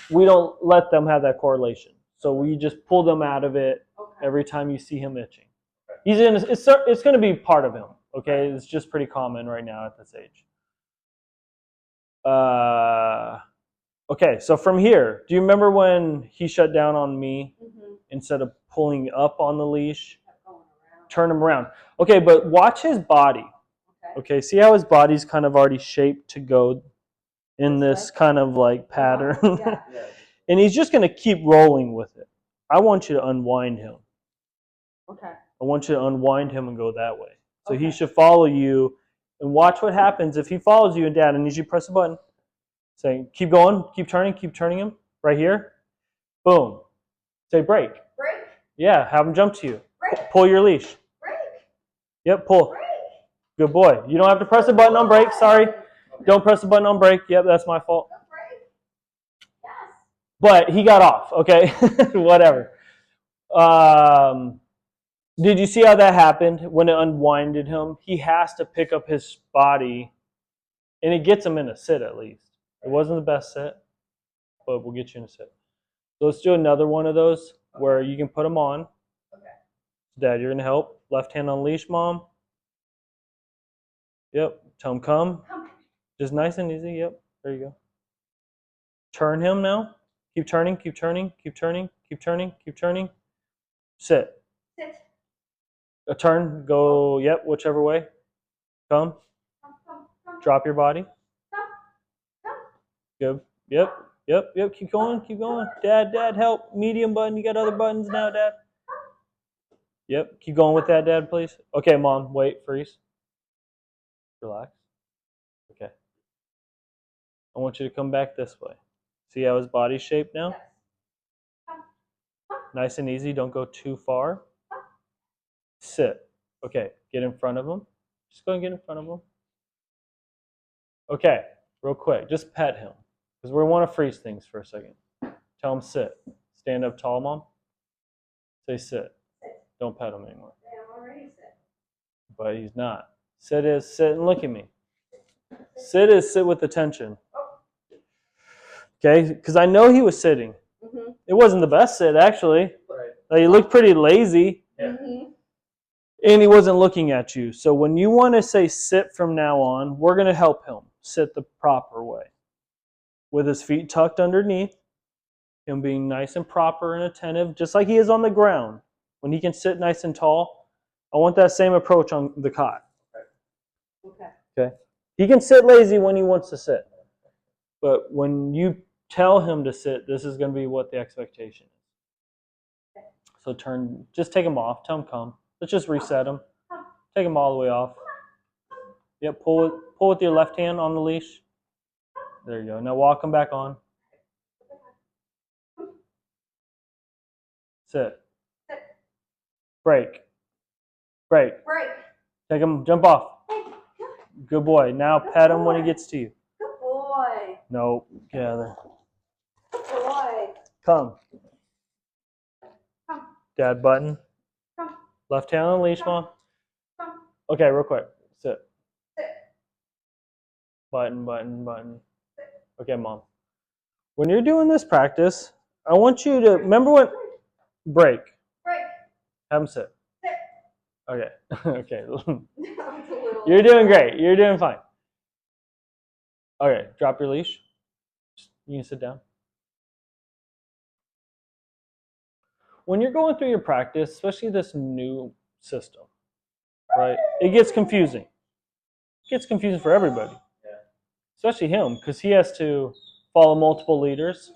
we don't let them have that correlation. So we just pull them out of it every time you see him itching. It's going to be part of him. Okay, it's just pretty common right now at this age. Okay, so from here, do you remember when he shut down on me instead of pulling up on the leash? Turn him around. Okay, but watch his body. Okay, see how his body's kind of already shaped to go in this kind of like pattern? Yeah. And he's just going to keep rolling with it. I want you to unwind him. Okay. I want you to unwind him and go that way. So he should follow you and watch what happens if he follows you. And Dad, I need you to press a button. Say, keep going, keep turning him. Right here. Boom. Say break. Break. Yeah, have him jump to you. Break. Pull your leash. Break. Yep, pull. Break. Good boy. You don't have to press a button on break. Sorry. Don't press the button on break. Yep, that's my fault. Break. Yes. But he got off, okay? Whatever. Did you see how that happened when it unwinded him? He has to pick up his body, and it gets him in a sit at least. It wasn't the best sit, but we'll get you in a sit. So let's do another one of those where you can put them on. Okay. Dad, you're going to help. Left hand on leash, Mom. Yep. Tell him come. Just nice and easy. Yep. There you go. Turn him now. Keep turning, keep turning, keep turning, keep turning, keep turning. Sit. Sit. A turn, go, yep, whichever way. Come. Drop your body. Good. Yep, yep. Keep going, keep going. Dad, help. Medium button. You got other buttons now, Dad. Yep. Keep going with that, Dad, please. Okay, Mom. Wait. Freeze. Relax. Okay. I want you to come back this way. See how his body's shaped now? Nice and easy. Don't go too far. Sit. Okay. Get in front of him. Just go and get in front of him. Okay. Real quick. Just pet him. Because we want to freeze things for a second. Tell him sit. Stand up tall, Mom. Say sit. Don't pet him anymore. I'm already sit. But he's not. Sit is sit and look at me. Sit is sit with attention. Okay? Because I know he was sitting. It wasn't the best sit, actually. He looked pretty lazy. And he wasn't looking at you. So when you want to say sit from now on, we're going to help him sit the proper way. With his feet tucked underneath, him being nice and proper and attentive, just like he is on the ground. When he can sit nice and tall, I want that same approach on the cot. Okay. He can sit lazy when he wants to sit. But when you tell him to sit, this is going to be what the expectation is. So just take him off. Tell him come. Let's just reset him. Take him all the way off. Yep, pull with your left hand on the leash. There you go. Now walk him back on. Sit. Break. Break. Break. Take him, jump off. Good boy. Now pet him when he gets to you. Good boy. No, gather. Good boy. Come. Come. Dad button. Come. Left hand on the leash, Mom. Come. Okay, real quick. Sit. Sit. Button. Okay, Mom. When you're doing this practice, I want you to remember what break. Break. Have him sit. Sit. Okay. Okay. You're doing great. You're doing fine. Okay, drop your leash. You can sit down. When you're going through your practice, especially this new system, right? It gets confusing. It gets confusing for everybody. Especially him, because he has to follow multiple leaders.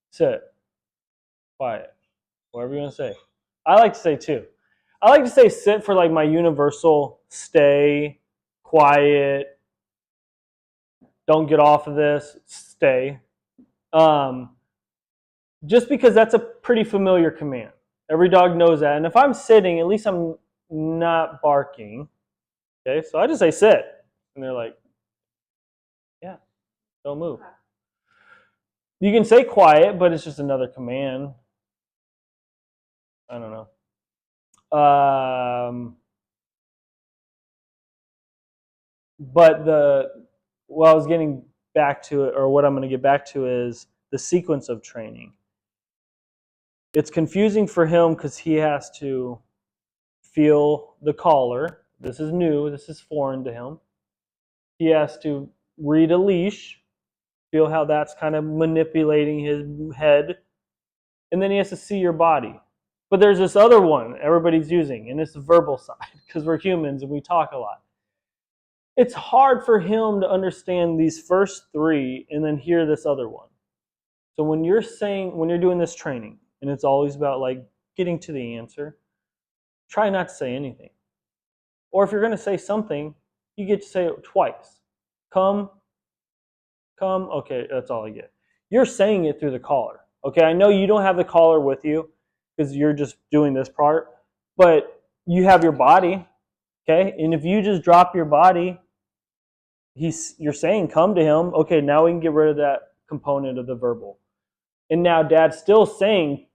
Sit. Quiet. Whatever you want to say. I like to say two. I like to say sit for like my universal stay, quiet, don't get off of this, stay. Just because that's a pretty familiar command. Every dog knows that. And if I'm sitting, at least I'm not barking. Okay, so I just say sit. And they're like, yeah, don't move. You can say quiet, but it's just another command. I don't know. But what I was getting back to it, or what I'm going to get back to, is the sequence of training. It's confusing for him because he has to feel the collar. This is new. This is foreign to him. He has to read a leash, feel how that's kind of manipulating his head, and then he has to see your body. But there's this other one everybody's using, and it's the verbal side, because we're humans and we talk a lot. It's hard for him to understand these first three and then hear this other one. So when you're doing this training, and it's always about like getting to the answer, try not to say anything. Or if you're going to say something, you get to say it twice. Come, okay, that's all I get. You're saying it through the collar. Okay, I know you don't have the collar with you because you're just doing this part, but you have your body, okay? And if you just drop your body, you're saying come to him. Okay, now we can get rid of that component of the verbal. And now dad's still saying,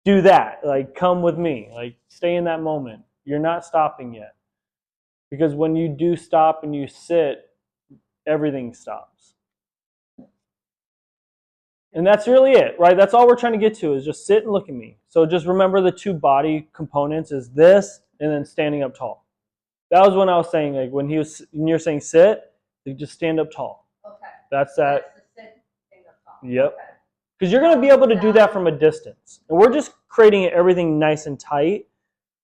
do that, like come with me, like stay in that moment. You're not stopping yet. Because when you do stop and you sit, everything stops. And that's really it, right? That's all we're trying to get to, is just sit and look at me. So just remember the two body components is this and then standing up tall. That was when I was saying, like when you're saying sit, you just stand up tall. Okay. That's that. That's the sit, stand up tall. Yep. Okay. Because you're going to be able to do that from a distance. And we're just creating everything nice and tight.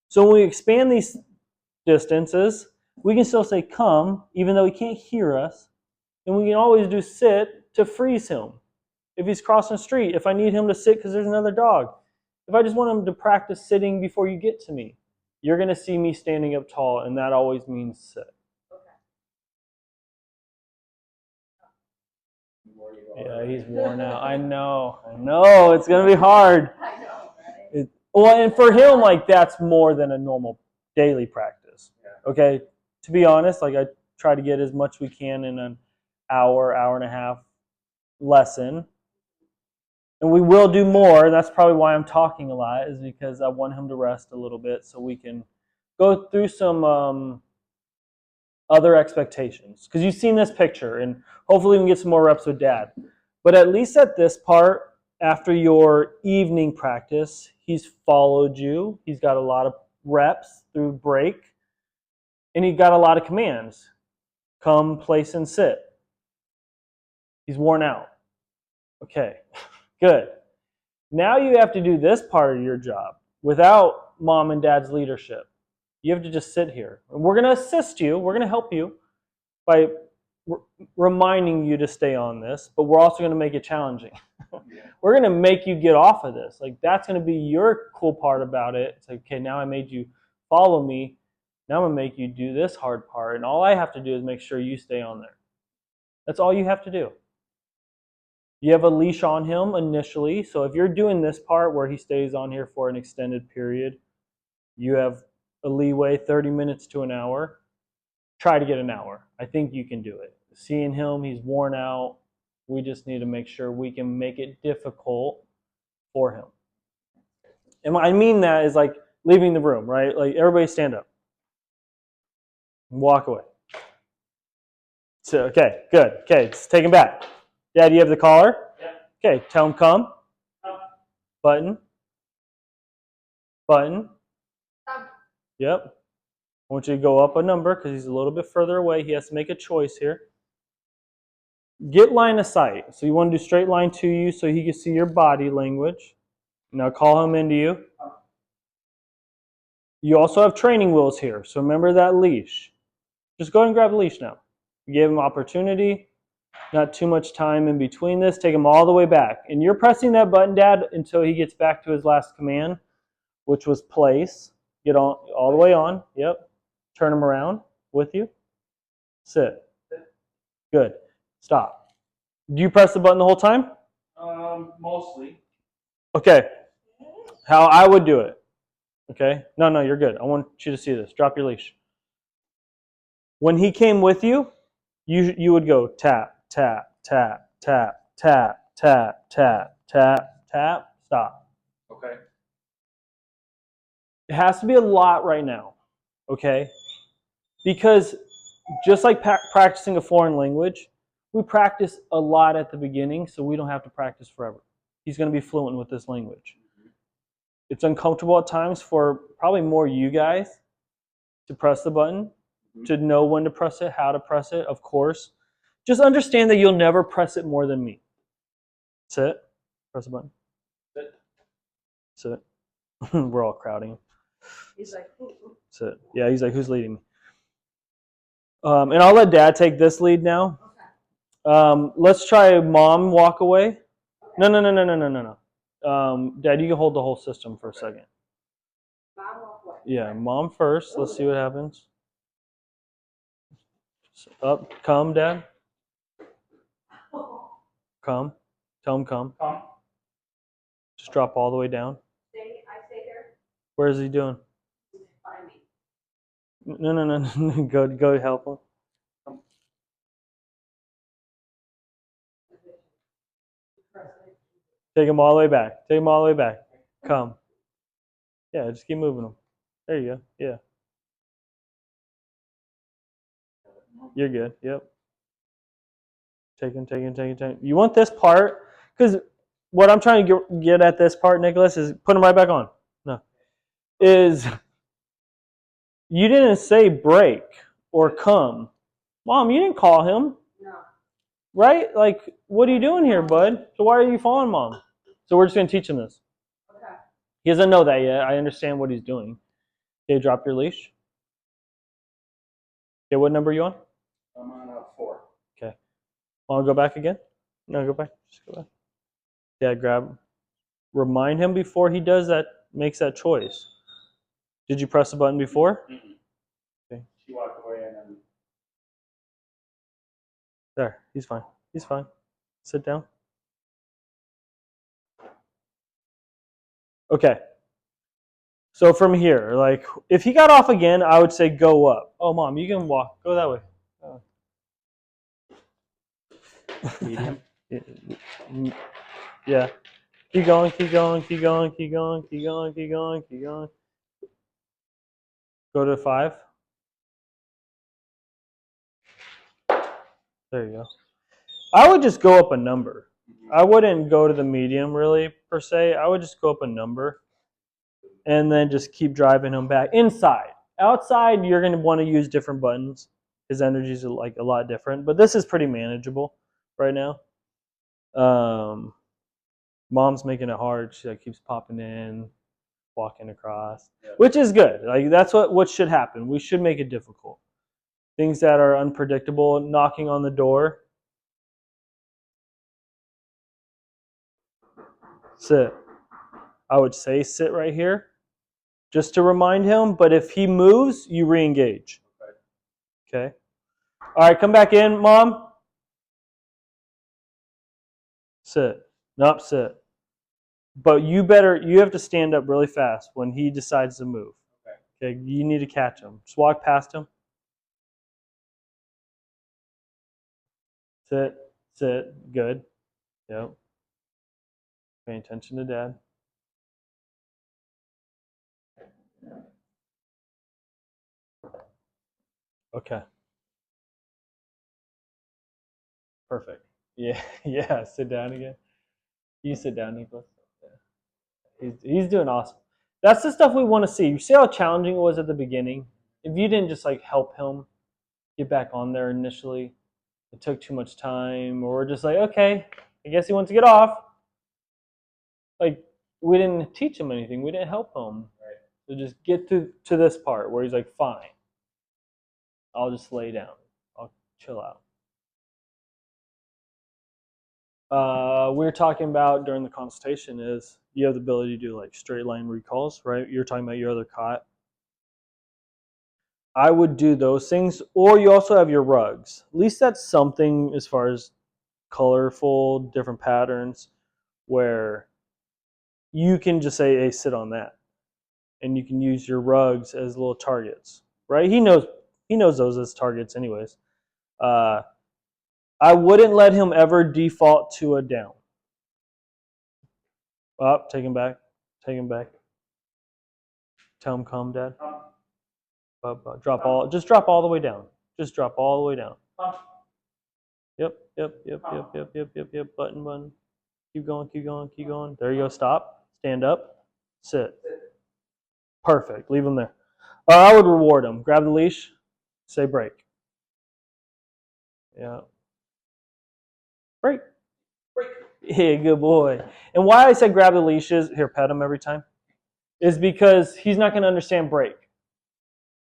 So when we expand these distances, we can still say come, even though he can't hear us. And we can always do sit to freeze him. If he's crossing the street, if I need him to sit because there's another dog. If I just want him to practice sitting before you get to me, you're going to see me standing up tall, and that always means sit. Yeah, he's worn out. I know. It's going to be hard. I know, right? Well, and for him, like that's more than a normal daily practice. Okay, to be honest, like I try to get as much we can in an hour and a half lesson. And we will do more. That's probably why I'm talking a lot, is because I want him to rest a little bit so we can go through some other expectations. Because you've seen this picture, and hopefully we can get some more reps with dad. But at least at this part, after your evening practice, he's followed you. He's got a lot of reps through break. And he got a lot of commands. Come, place, and sit. He's worn out. Okay, good. Now you have to do this part of your job without mom and dad's leadership. You have to just sit here. We're going to assist you. We're going to help you by reminding you to stay on this, but we're also going to make it challenging. We're going to make you get off of this. Like that's going to be your cool part about it. It's like, okay, now I made you follow me. Now I'm going to make you do this hard part, and all I have to do is make sure you stay on there. That's all you have to do. You have a leash on him initially, so if you're doing this part where he stays on here for an extended period, you have a leeway 30 minutes to an hour. Try to get an hour. I think you can do it. Seeing him, he's worn out. We just need to make sure we can make it difficult for him. And I mean that is like leaving the room, right? Like everybody stand up. Walk away. So, okay, good. Okay, let's take him back. Dad, you have the collar? Yeah. Okay, tell him come. Button. Button. Yep. I want you to go up a number because he's a little bit further away. He has to make a choice here. Get line of sight. So you want to do straight line to you so he can see your body language. Now call him into you. You also have training wheels here. So remember that leash. Just go ahead and grab the leash now. Give him opportunity. Not too much time in between this. Take him all the way back. And you're pressing that button, Dad, until he gets back to his last command, which was place. Get on all the way on. Yep. Turn him around with you. Sit. Good. Stop. Do you press the button the whole time? Mostly. Okay. How I would do it. Okay? No, you're good. I want you to see this. Drop your leash. When he came with you, you would go tap, tap, tap, tap, tap, tap, tap, tap, tap, stop. Okay. It has to be a lot right now. Okay? Because just like practicing a foreign language, we practice a lot at the beginning so we don't have to practice forever. He's going to be fluent with this language. It's uncomfortable at times for probably more you guys to press the button, to know when to press it, how to press it, of course. Just understand that you'll never press it more than me. Sit. Press the button. Sit. Sit. We're all crowding. He's like, ooh, ooh. Sit. Yeah, he's like, who's leading me? And I'll let Dad take this lead now. Okay. Let's try Mom walk away. No. Dad, you can hold the whole system for a second. Mom walk away. Yeah, Mom first. Let's see what happens. Up, come, Dad. Come. Tell him come. Come. Just drop all the way down. I stay there. Where is he doing? Find me. No. Go help him. Take him all the way back. Take him all the way back. Come. Yeah, just keep moving him. There you go. Yeah. You're good. Yep. Take him. You want this part, because what I'm trying to get at this part, Nicholas, is put him right back on. No. Is you didn't say break or come. Mom, you didn't call him. No. Right? Like, what are you doing here, bud? So why are you following Mom? So we're just going to teach him this. Okay. He doesn't know that yet. I understand what he's doing. Okay, drop your leash. Okay, what number are you on? I'm on 4. Okay. Want to go back again? No, go back. Just go back. Yeah, grab. Remind him before he does that, makes that choice. Did you press the button before? Okay. She walked away and then. There, he's fine. He's fine. Sit down. Okay. So from here, like, if he got off again, I would say go up. Oh, Mom, you can walk. Go that way. Medium. Yeah. Keep going. Go to 5. There you go. I would just go up a number. I wouldn't go to the medium really per se. I would just go up a number and then just keep driving him back inside. Outside, you're going to want to use different buttons. His energies are like a lot different, but this is pretty manageable right now. Mom's making it hard. She like keeps popping in, walking across, which is good. Like that's what should happen. We should make it difficult. Things that are unpredictable, knocking on the door. Sit. I would say sit right here, just to remind him. But if he moves, you re-engage. Okay. All right, come back in, Mom. Sit. Nope, sit. But you have to stand up really fast when he decides to move. Okay, you need to catch him. Just walk past him. Sit. Good. Yep. Pay attention to Dad. Okay. Perfect. Yeah. Sit down again. You sit down, Nicholas. Yeah. He's doing awesome. That's the stuff we want to see. You see how challenging it was at the beginning? If you didn't just like help him get back on there initially, it took too much time, or we're just like, okay, I guess he wants to get off. Like, we didn't teach him anything. We didn't help him. Right. So just get to this part where he's like, fine, I'll just lay down. I'll chill out. We were talking about during the consultation is you have the ability to do like straight line recalls, right? You're talking about your other cot. I would do those things, or you also have your rugs. At least that's something as far as colorful, different patterns, where you can just say, hey, sit on that. And you can use your rugs as little targets, right? He knows those as targets anyways. I wouldn't let him ever default to a down. Up, take him back. Tell him calm, Dad. Just drop all the way down. Just drop all the way down. Come. Yep. Button. Keep going. There you go. Stop. Stand up. Sit. Perfect. Leave him there. I would reward him. Grab the leash. Say break. Yeah. Break. Yeah, good boy. And why I said grab the leashes, here, pet him every time, is because he's not going to understand break.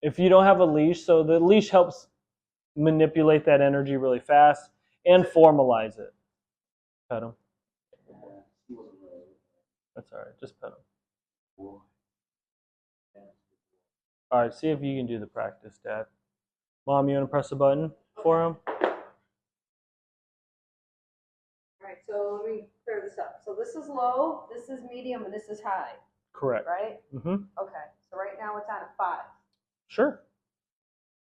If you don't have a leash, so the leash helps manipulate that energy really fast and formalize it. Pet him. That's all right. Just pet him. All right, see if you can do the practice, Dad. Mom, you want to press the button for him? All right, so let me clear this up. So this is low, this is medium, and this is high. Correct. Right? Mm-hmm. Okay, so right now it's on a 5. Sure.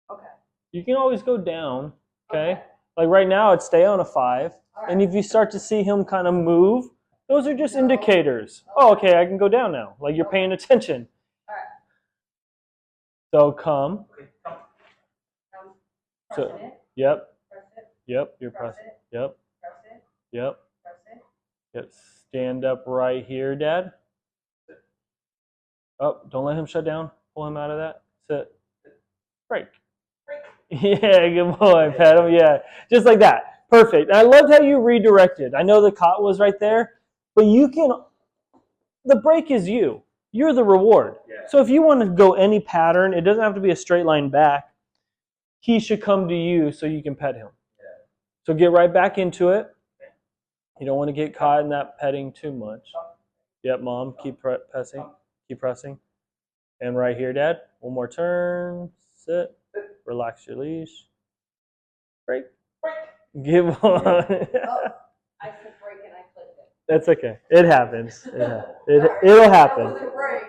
Okay. You can always go down, okay? Like right now, it'd stay on a 5. All right. And if you start to see him kind of move, those are just indicators. Oh, okay, I can go down now. Like you're paying attention. All right. So come. Pressing So, it. yep. Press it. Yep. You're Press pressing. it. Yep. Press it. Yep. Press it. Yep. Stand up right here, Dad. Oh, don't let him shut down. Pull him out of that. Sit. Break. Yeah, good boy. Pet him. Yeah, just like that. Perfect. And I loved how you redirected. I know the cot was right there, but you can. The break is you. You're the reward. Yeah. So if you want to go any pattern, it doesn't have to be a straight line back. He should come to you so you can pet him. Yeah. So get right back into it. You don't want to get caught in that petting too much. Yep, Mom. Keep pressing. Keep pressing. And right here, Dad. One more turn. Sit. Relax your leash. Break. Give on. Oh, I said break and I clicked it. That's okay. It happens. It'll happen. That was a break.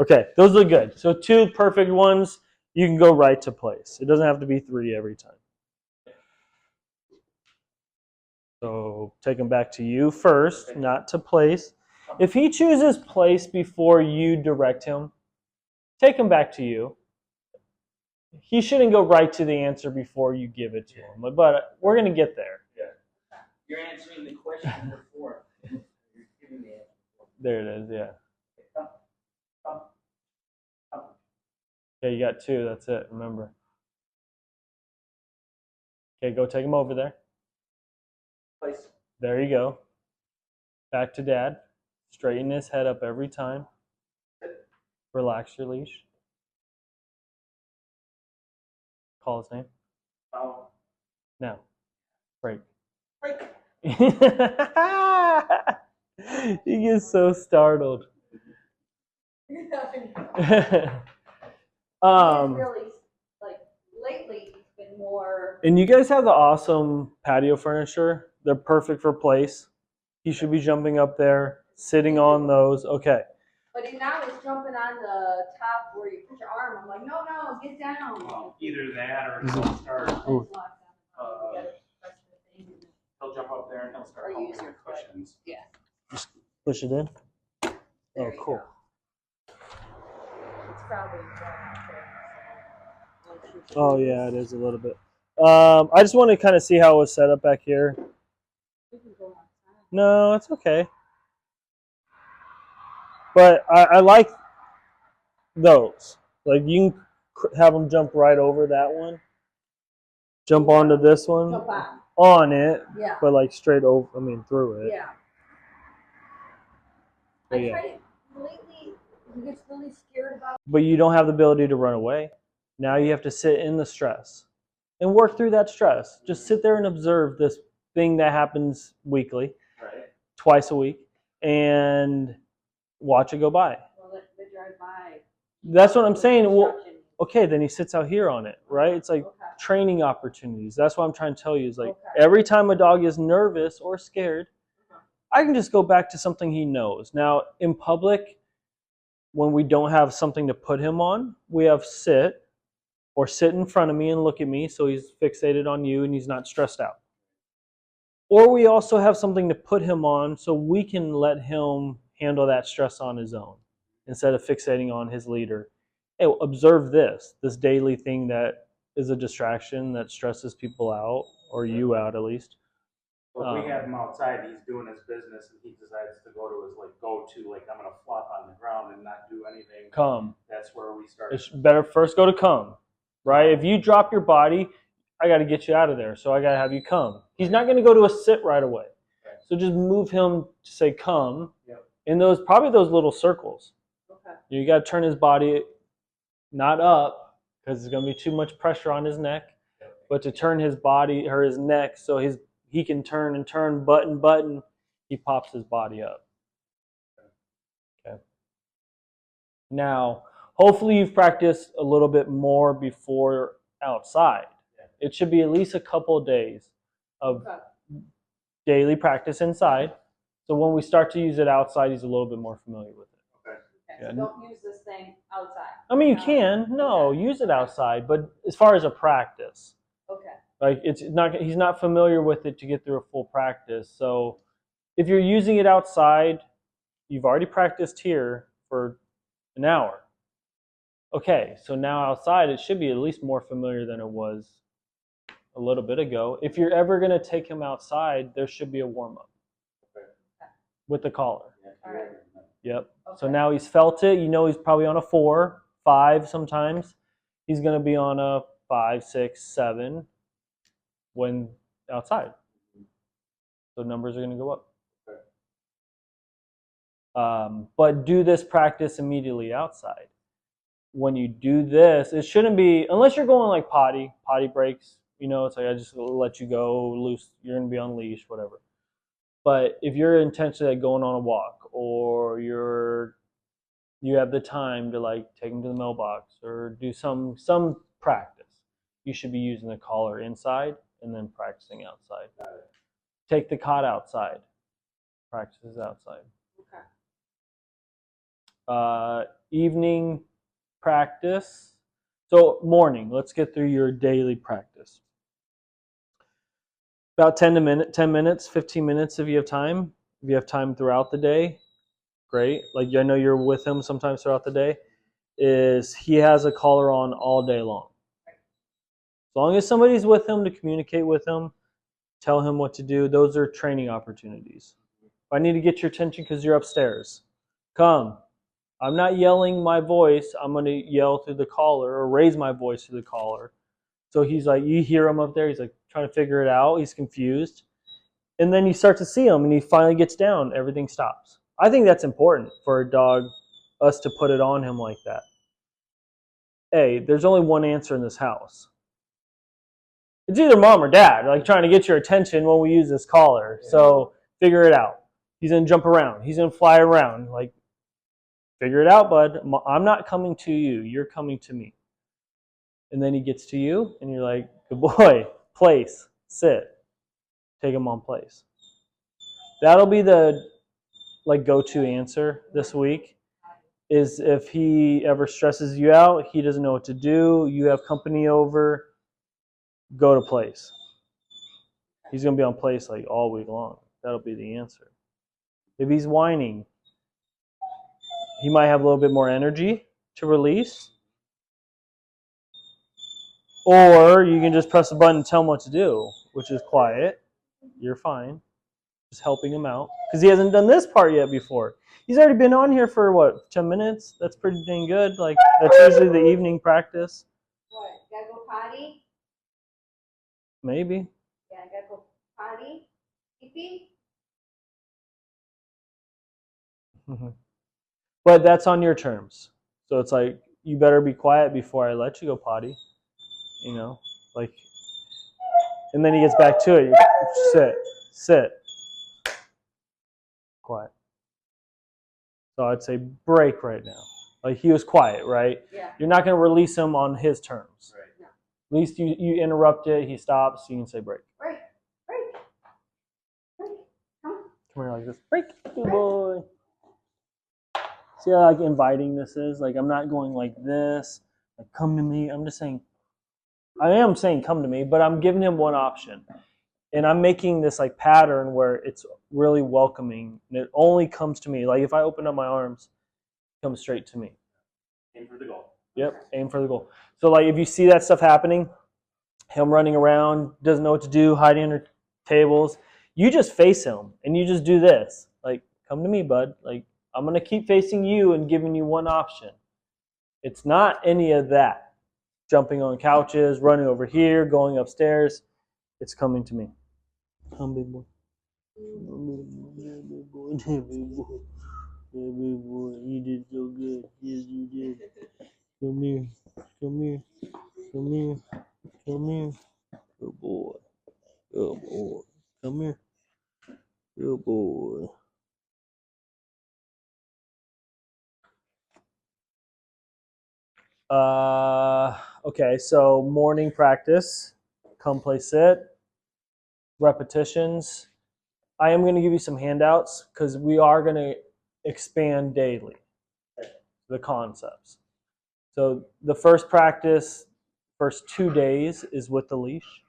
Okay, those look good. So 2 perfect ones, you can go right to place. It doesn't have to be 3 every time. So take him back to you first, not to place. If he chooses place before you direct him, take him back to you. He shouldn't go right to the answer before you give it to him. But we're going to get there. Yeah. You're answering the question before. You're giving the answer. There it is, yeah. Come. Okay, you got 2. That's it. Remember. Okay, go take him over there. Place. There you go. Back to Dad. Straighten his head up every time. Relax your leash. Call his name. Now. Break. He gets so startled. He's really, like, lately it's been more. And you guys have the awesome patio furniture. They're perfect for place. He should be jumping up there, sitting on those. Okay. But now he's jumping on the top where you put your arm. I'm like, no, get down. Well, either that or he'll start. Ooh. He'll jump up there and he'll start Or use holding your the foot. cushions. Yeah. Just push it in. There Oh, you cool. go. It's probably Oh, yeah, it is a little bit. I just want to kind of see how it was set up back here. You can go outside. No, it's okay. But I like those. Like you can have them jump right over that one. Jump onto this one. Jump On it. Yeah. But like straight over, through it. Yeah. But I yeah. tried it lately. He gets really scared about. But you don't have the ability to run away. Now you have to sit in the stress and work through that stress. Just sit there and observe this thing that happens weekly, Right. twice a week, and watch it go by. Well, they drive by. That's what I'm saying. Well, okay, then he sits out here on it, right? It's like training opportunities. That's what I'm trying to tell you is like every time a dog is nervous or scared, I can just go back to something he knows. Now, in public, when we don't have something to put him on, we have sit or sit in front of me and look at me so he's fixated on you and he's not stressed out. Or we also have something to put him on so we can let him handle that stress on his own instead of fixating on his leader. hey, observe this daily thing that is a distraction that stresses people out, or you out at least. Well, if we have him outside, he's doing his business, and he decides to go to his go-to, I'm gonna flop on the ground and not do anything. Come. That's where we start. It's better first go to come, right? If you drop your body, I got to get you out of there, so I got to have you come. He's not going to go to a sit right away, so just move him to say come. Yep. In those little circles. Okay. You got to turn his body not up because there's going to be too much pressure on his neck, but to turn his body or his neck so he can turn and turn button. He pops his body up. Okay. Now, hopefully you've practiced a little bit more before outside. It should be at least a couple of days of daily practice inside. So when we start to use it outside, he's a little bit more familiar with it. Okay. So don't use this thing outside. I mean, you can. No, use it outside. But as far as a practice. Okay. Like he's not familiar with it to get through a full practice. So if you're using it outside, you've already practiced here for an hour. Okay, so now outside, it should be at least more familiar than it was a little bit ago. If you're ever going to take him outside, there should be a warm-up with the collar. All right. Yep. Okay. So now he's felt it. You know he's probably on a 4, 5 sometimes. He's going to be on a 5, 6, 7 when outside. So numbers are going to go up. But do this practice immediately outside. When you do this, it shouldn't be, unless you're going like potty breaks, it's like I just let you go loose, you're going to be on leash, whatever. But if you're intentionally going on a walk, or you have the time to take him to the mailbox or do some practice, you should be using the collar inside and then practicing outside. Take the cot outside. Practices outside. Okay. Evening practice. So morning, let's get through your daily practice. About 10 minutes, 15 minutes if you have time. If you have time throughout the day, great. I know you're with him sometimes throughout the day. He has a collar on all day long. As long as somebody's with him to communicate with him, tell him what to do, those are training opportunities. If I need to get your attention because you're upstairs, come. I'm not yelling my voice. I'm going to yell through the collar or raise my voice through the collar. So he's you hear him up there. He's trying to figure it out. He's confused. And then you start to see him and he finally gets down. Everything stops. I think that's important for a dog, us to put it on him like that. Hey, there's only one answer in this house. It's either mom or dad, trying to get your attention when we use this collar. Yeah. So figure it out. He's going to jump around. He's going to fly around. Figure it out, bud. I'm not coming to you. You're coming to me. And then he gets to you, and you're like, good boy, place, sit. Take him on place. That'll be the go-to answer this week, is if he ever stresses you out, he doesn't know what to do, you have company over, go to place. He's going to be on place all week long. That'll be the answer. If he's whining, he might have a little bit more energy to release. Or you can just press a button and tell him what to do, which is quiet. You're fine. Just helping him out. Because he hasn't done this part yet before. He's already been on here for, 10 minutes? That's pretty dang good. That's usually the evening practice. What? Gotta go potty? Maybe. Yeah, I gotta go potty. Pee-pee? But that's on your terms. So it's you better be quiet before I let you go potty. And then he gets back to it. Sit. Quiet. So I'd say break right now. He was quiet, right? Yeah. You're not going to release him on his terms. Right. No. At least you interrupt it, he stops, you can say break. Break. Come here like this. Break. Good boy. See how inviting this is? I'm not going like this. Come to me. I'm just saying, I am saying come to me, but I'm giving him one option. And I'm making this pattern where it's really welcoming. And it only comes to me. If I open up my arms, it comes straight to me. Aim for the goal. Yep, aim for the goal. So like if you see that stuff happening, him running around, doesn't know what to do, hiding under tables, you just face him and you just do this. Like, come to me, bud. Like, I'm gonna keep facing you and giving you one option. It's not any of that. Jumping on couches, running over here, going upstairs. It's coming to me. Come, big boy. Big boy, big boy. Big boy, you did so good. Yes, you did. Come here. Come here. Come here. Come here. Good boy. Good boy. Come here. Good boy. Okay, so morning practice, come play sit, repetitions. I am going to give you some handouts because we are going to expand daily the concepts. So the first practice, first 2 days is with the leash.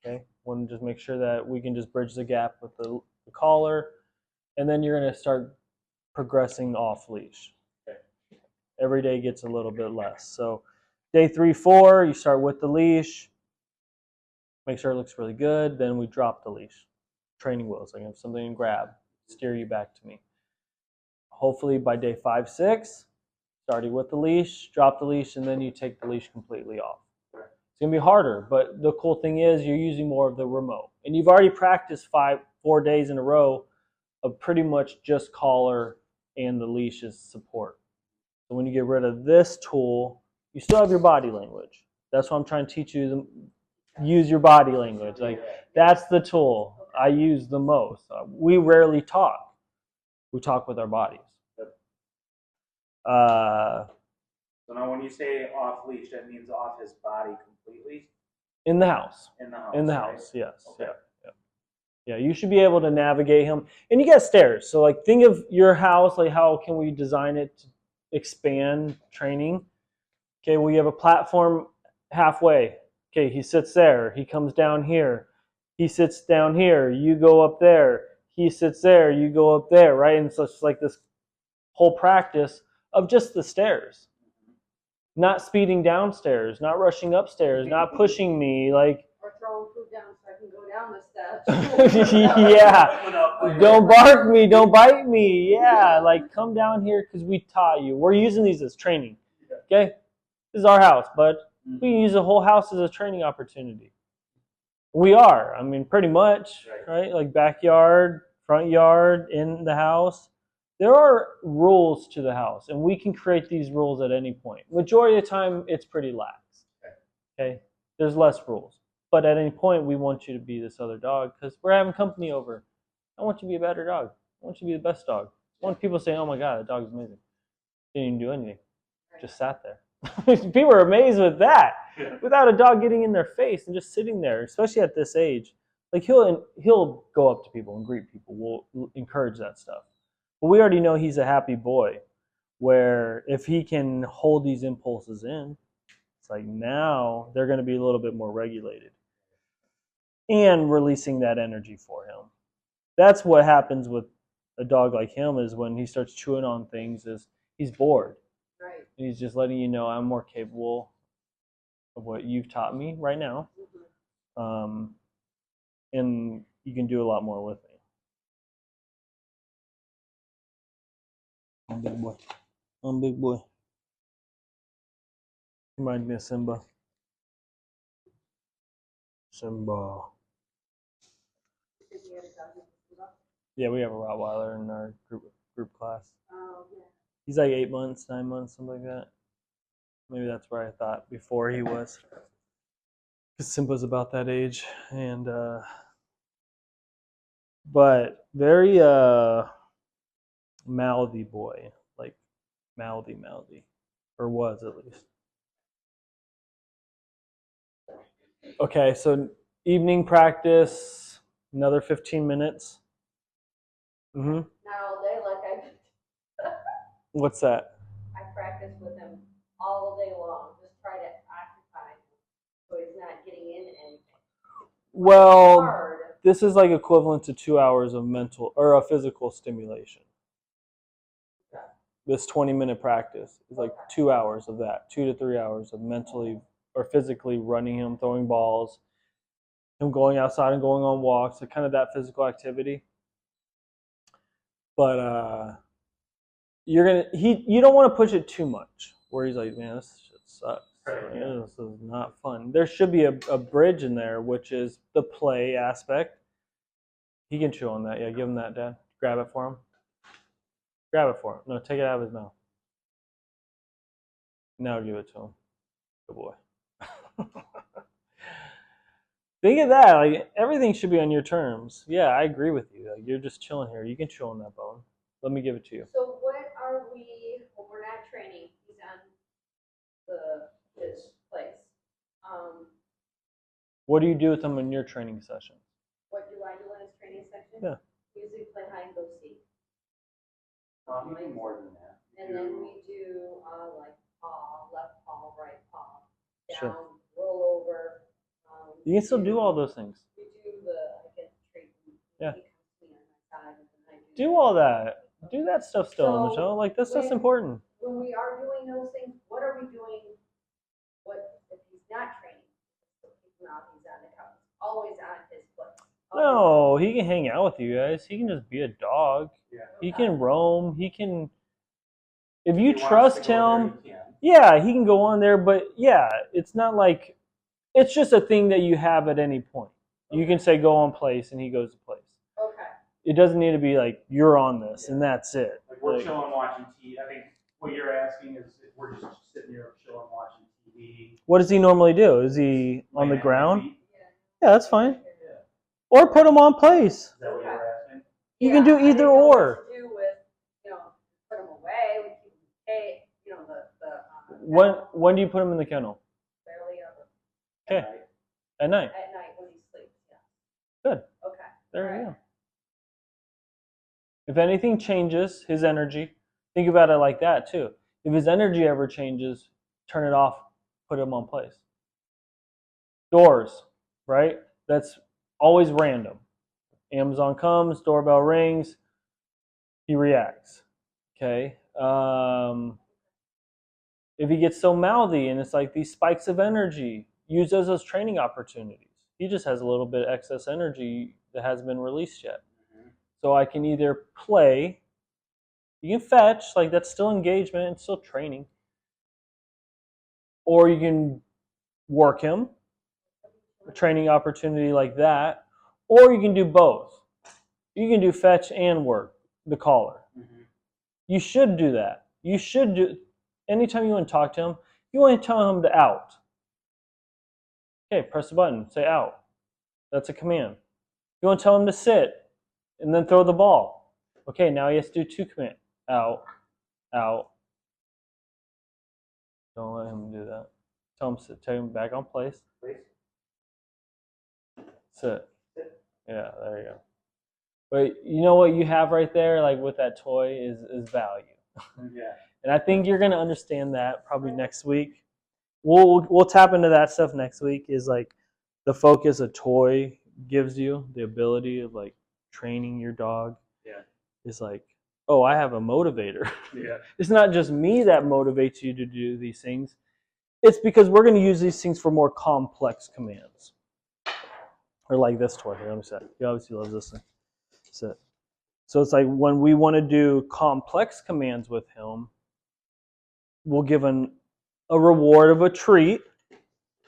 Okay, want to just make sure that we can just bridge the gap with the collar, and then you're going to start progressing off leash. Okay. Every day gets a little bit less. So day 3, 4, you start with the leash. Make sure it looks really good. Then we drop the leash. Training wheels. I have something to grab, steer you back to me. Hopefully by day 5, 6, starting with the leash, drop the leash, and then you take the leash completely off. It's going to be harder, but the cool thing is you're using more of the remote. And you've already practiced 4 days in a row of pretty much just collar and the leash as support. So when you get rid of this tool, you still have your body language. That's what I'm trying to teach you. Use your body language. Like, that's the tool I use the most. We rarely talk. We talk with our bodies. So now when you say off leash, that means off his body completely? In the house. In the house. In the right? house, yes. Okay. Yeah, you should be able to navigate him. And you got stairs. So like think of your house, like how can we design it to expand training? Okay, well you have a platform halfway. Okay, he sits there, he comes down here. He sits down here, you go up there. He sits there, you go up there, right? And so it's like this whole practice of just the stairs. Not speeding downstairs, not rushing upstairs, not pushing me, like Or throwing food down so I can go down the steps. yeah. Don't bark me, don't bite me. Yeah, like come down here because we taught you. We're using these as training. Okay? This is our house, but we can use the whole house as a training opportunity. We are. I mean, pretty much, right? Like backyard, front yard, in the house. There are rules to the house, and we can create these rules at any point. Majority of the time, it's pretty lax. Okay? There's less rules. But at any point, we want you to be this other dog because we're having company over. I want you to be a better dog. I want you to be the best dog. I want people to say, oh my God, that dog's amazing. Didn't even do anything. Just sat there. People are amazed with that. Without a dog getting in their face and just sitting there, especially at this age. Like he'll go up to people and greet people. We'll encourage that stuff. But we already know he's a happy boy where if he can hold these impulses in, it's like now they're going to be a little bit more regulated and releasing that energy for him. That's what happens with a dog like him is when he starts chewing on things is he's bored. Right. And he's just letting you know I'm more capable of what you've taught me right now. And you can do a lot more with me. I'm big boy. I'm big boy. Remind me of Simba. Simba. Yeah, we have a Rottweiler in our group class. Oh, yeah. He's like 8 months, 9 months, something like that. Maybe that's where I thought before he was. Because Simba's about that age. And but very mouthy boy. Like mouthy. Or was at least. Okay, so evening practice, another 15 minutes. Not all day, like What's that? I practice with him all day long. Just try to occupy him so he's not getting in anything. Well, Hard. this is like equivalent to 2 hours of mental or a physical stimulation. this 20-minute practice is like 2 hours of that, 2 to 3 hours of mentally or physically running him, throwing balls, him going outside and going on walks, so kind of that physical activity. But you don't want to push it too much where he's like, man, this shit sucks. This is not fun. There should be a bridge in there, which is the play aspect. He can chew on that. Yeah, give him that, Dad. Grab it for him. Grab it for him. No, take it out of his mouth. Now give it to him. Good boy. Think of that. Like, everything should be on your terms. Yeah, I agree with you. Like, you're just chilling here. You can chew on that bone. Let me give it to you. So what are we, when we're not training, he's on his place. What do you do with him in your training session? What do I do in his training section? Yeah. We usually play hide and go seek. Maybe more than that. And then we do like paw, left paw, right paw, down, Sure. roll over. You can still do all those things. We do I get the treat. Yeah. He comes to me on my side and then I Do all that. Do that stuff still on the So, show. Like, this stuff's important. When we are doing those things, what are we doing? What if he's not training? So he's on the couch. Always on his foot. No, he can hang out with you guys. He can just be a dog. Yeah. He can roam. He can. If you If he wants trust to go him, there, he can. yeah, he can go on there. But yeah, it's not like it's just a thing that you have at any point. You can say go on place, and he goes to place. Okay. It doesn't need to be like you're on this and that's it. Like we're chilling watching TV. I think what you're asking is if we're just sitting here chilling watching TV. What does he normally do? Is he on the laying ground? feet. Yeah, that's fine. Yeah. Or put him on place. Is that what you were asking? You can do either or. Do with put him away. We keep him okay. When do you put him in the kennel? Barely ever. Okay. At night. At night when he sleeps. Yeah. Good. Okay. There you go. If anything changes, his energy, think about it like that too. If his energy ever changes, turn it off, put him on place. Doors, right? That's always random. Amazon comes, doorbell rings, he reacts. Okay. If he gets so mouthy and it's like these spikes of energy, use those as training opportunities. He just has a little bit of excess energy that hasn't been released yet. So I can either play, you can fetch, like that's still engagement, it's still training. Or you can work him, a training opportunity like that. Or you can do both. You can do fetch and work the collar. Mm-hmm. You should do that. You should do, anytime you want to talk to him, you want to tell him to out. Okay, press the button, say out. That's a command. You want to tell him to sit, and then throw the ball. Okay, now he has to do 2 commands. Out, out. Don't let him do that. Tell him sit. Tell him back on place. Please. Sit. Yeah, there you go. But you know what you have right there, like with that toy, is value. Yeah. And I think you're gonna understand that probably next week. We'll tap into that stuff next week. Is like the focus a toy gives you, the ability of like training your dog. Yeah. Is like, oh, I have a motivator. Yeah. It's not just me that motivates you to do these things. It's because we're going to use these things for more complex commands. Or like this toy here. Let me see. He obviously loves this thing. Sit. So it's like when we want to do complex commands with him, we'll give him a reward of a treat.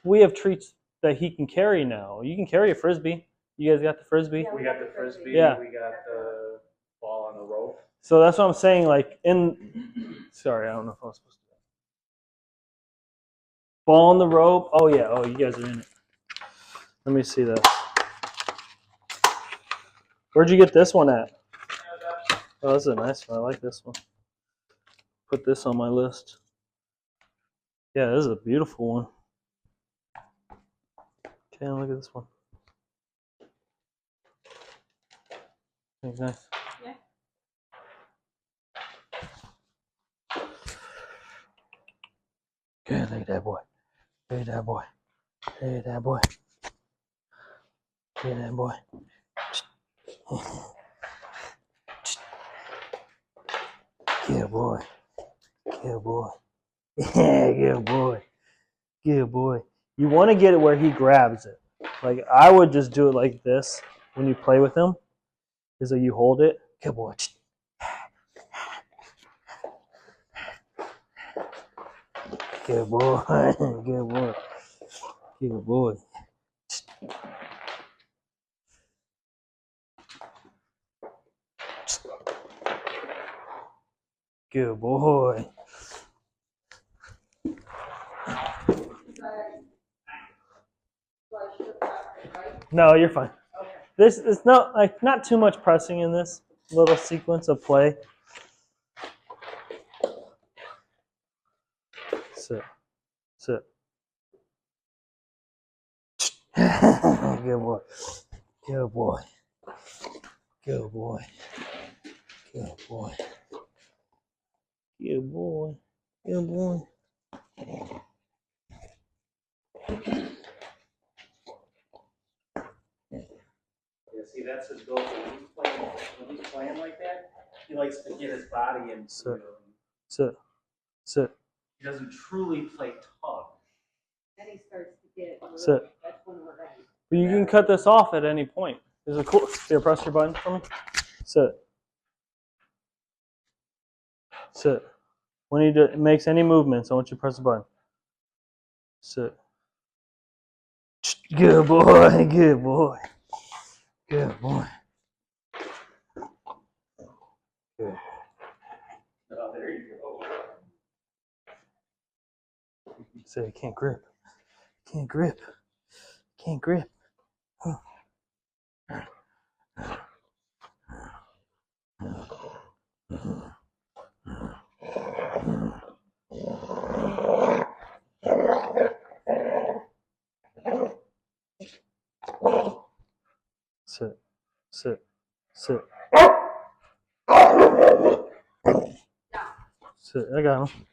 We have treats that he can carry now. You can carry a Frisbee. You guys got the Frisbee? Yeah, We got the Frisbee. Yeah. We got the ball on the rope. So that's what I'm saying. Like sorry, I don't know if I was supposed to. Ball on the rope. Oh yeah. Oh, you guys are in it. Let me see this. Where'd you get this one at? Oh, this is a nice one. I like this one. Put this on my list. Yeah, this is a beautiful one. Okay, look at this one. It's nice. Yeah. Good, look at that boy. Look at that boy. Look at that boy. Look at that boy. Good boy. Good boy. Yeah, good boy. Good boy. You want to get it where he grabs it. Like I would just do it like this when you play with him. Is that you hold it. Good boy. Good boy. Good boy. Good boy. Good boy. No, you're fine. Okay. This is not too much pressing in this little sequence of play. Sit. Sit. Good boy. Good boy. Good boy. Good boy. Good boy. Good boy. Yeah, see, that's his goal. When he's playing like that, he likes to get his body into Sit. it. Sit. Sit. He doesn't truly play tug. Then he starts to get, Sit. that's when we're ready. But you can cut this off at any point. Is it cool? Here, press your button for me. Sit. Sit. When he makes any movements, I want you to press the button. Sit. Good boy. Good boy. Good boy. Good. Oh, there you go. Say, can't grip. Can't grip. Can't grip. Huh. Sit. Sit. Sit. Sit. I got him.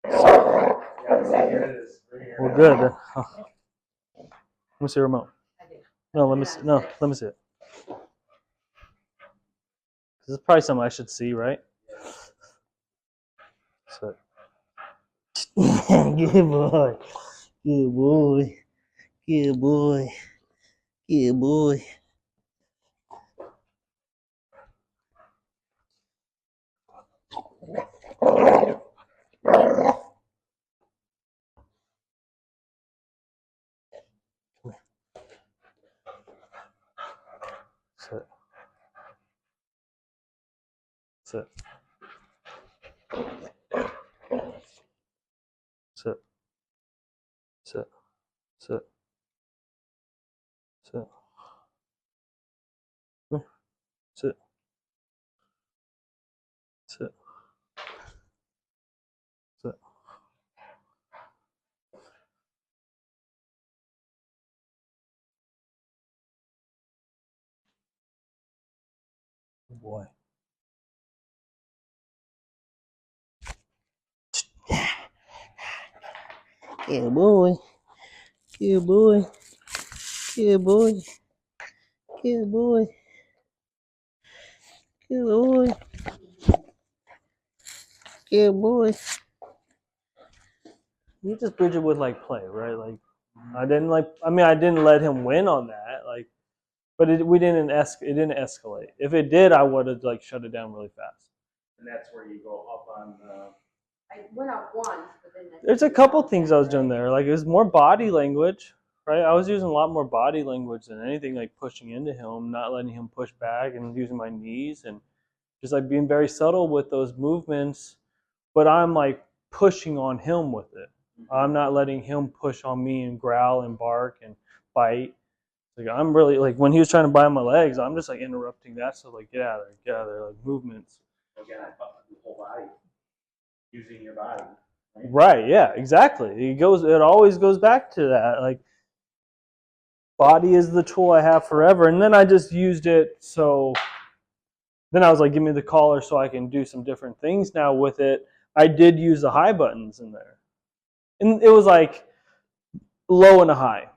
Yeah, see, here it is. Right here. Well, good. Let me see the remote. No, let me see. No, let me see it. This is probably something I should see, right? Sit. Good boy. Good boy. Good boy. Good boy. Sit. Sit. Sit. Sit. Sit. Sit. Sit. Sit. Sit. Good boy. Good boy. Good boy. Good boy. Good boy. Good boy. Good boy. You just bridge it with like play, right? Like I didn't let him win on that. Like but it didn't escalate. If it did, I would have like shut it down really fast. And that's where you go up on I went out once, but then. There's a couple things I was doing there. Like it was more body language, right? I was using a lot more body language than anything, like pushing into him, not letting him push back, and using my knees and just like being very subtle with those movements. But I'm like pushing on him with it. I'm not letting him push on me and growl and bark and bite. Like I'm really like when he was trying to bite my legs, I'm just like interrupting that. So like get out of there, like movements. again, the whole body, using your body. Right, yeah, exactly. It always goes back to that. Like body is the tool I have forever. And then I just used it so then I was like, give me the collar so I can do some different things now with it. I did use the high buttons in there. And it was like low and a high.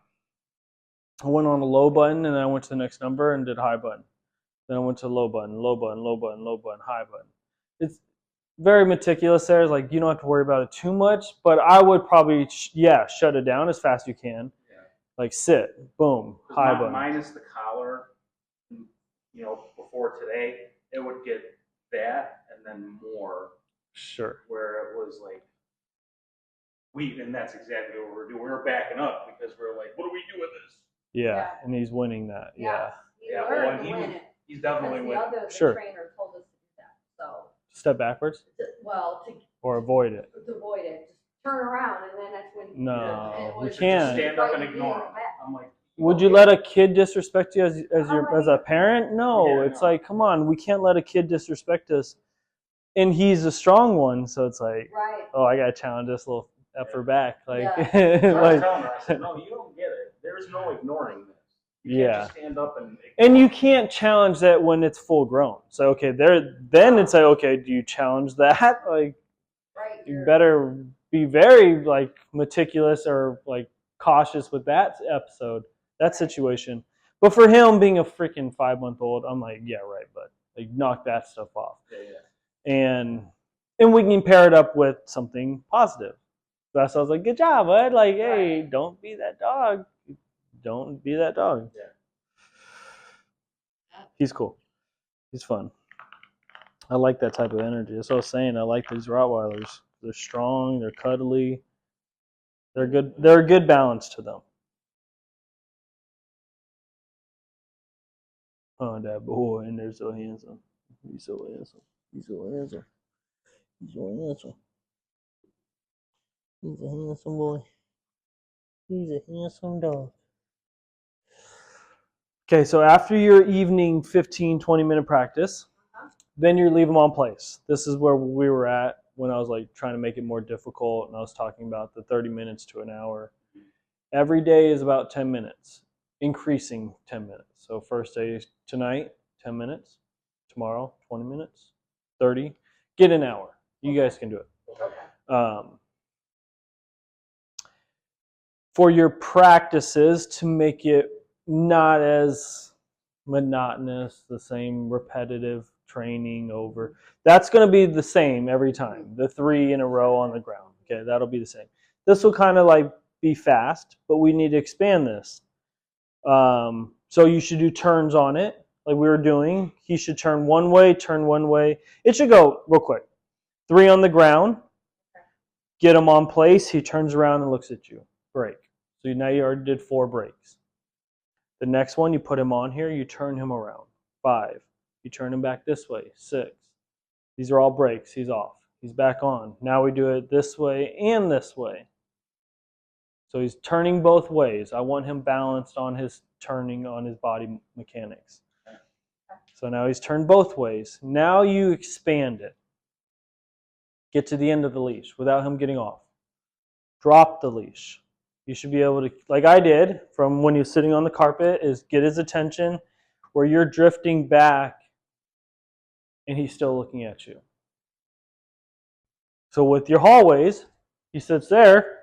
I went on a low button and then I went to the next number and did high button. Then I went to low button, low button, low button, low button, high button. very meticulous there. It's like you don't have to worry about it too much, but I would probably shut it down as fast as you can. Yeah. Like sit, boom, high button. Minus the collar, before today, it would get that and then more. Sure. Where it was like, and that's exactly what we were doing. We were backing up because we were like, what do we do with this? Yeah, and he's winning that. Yeah. He's definitely winning. The Sure. trainer told us to do that. So. Step backwards. Or avoid it. To avoid it, just turn around, and then that's when. No, you Just can't. stand up and ignore him. I'm like. Would you let a kid disrespect you as a parent? No, Yeah, it's like, come on, we can't let a kid disrespect us. And he's a strong one, so it's like, right. Oh, I gotta challenge this little effer back. Like, I was telling her, I said, no, you don't get it. There's no ignoring this. You can't just stand up and. And you can't challenge that when it's full grown. So okay, then it's like, okay, do you challenge that? Like, right, you better be very like meticulous or like cautious with that situation. But for him being a freaking 5-month-old, I'm like, yeah, right, but like knock that stuff off. Yeah. And we can pair it up with something positive. That's why I was like, good job, bud. Like, hey, don't be that dog. Don't be that dog. Yeah. He's cool. He's fun. I like that type of energy. That's what I was saying. I like these Rottweilers. They're strong. They're cuddly. They're good. They're a good balance to them. Oh, that boy, and they're so handsome. He's so handsome. He's so handsome. He's so handsome. He's a handsome boy. He's a handsome dog. Okay, so after your evening 15, 20-minute practice, then you leave them on place. This is where we were at when I was like trying to make it more difficult, and I was talking about the 30 minutes to an hour. Every day is about 10 minutes, increasing 10 minutes. So first day tonight, 10 minutes. Tomorrow, 20 minutes, 30. Get an hour. You guys can do it. Okay. For your practices, to make it not as monotonous, the same repetitive training over. That's going to be the same every time. The 3 in a row on the ground. Okay, that'll be the same. This will kind of like be fast, but we need to expand this. So you should do turns on it, like we were doing. He should turn one way, turn one way. It should go real quick. 3 on the ground. Get him on place. He turns around and looks at you. Break. So now you already did 4 breaks. The next one, you put him on here, you turn him around. 5. You turn him back this way. 6. These are all breaks. He's off. He's back on. Now we do it this way and this way. So he's turning both ways. I want him balanced on his turning on his body mechanics. So now he's turned both ways. Now you expand it. Get to the end of the leash without him getting off. Drop the leash. You should be able to, like I did from when he was sitting on the carpet, is get his attention where you're drifting back and he's still looking at you. So with your hallways, he sits there.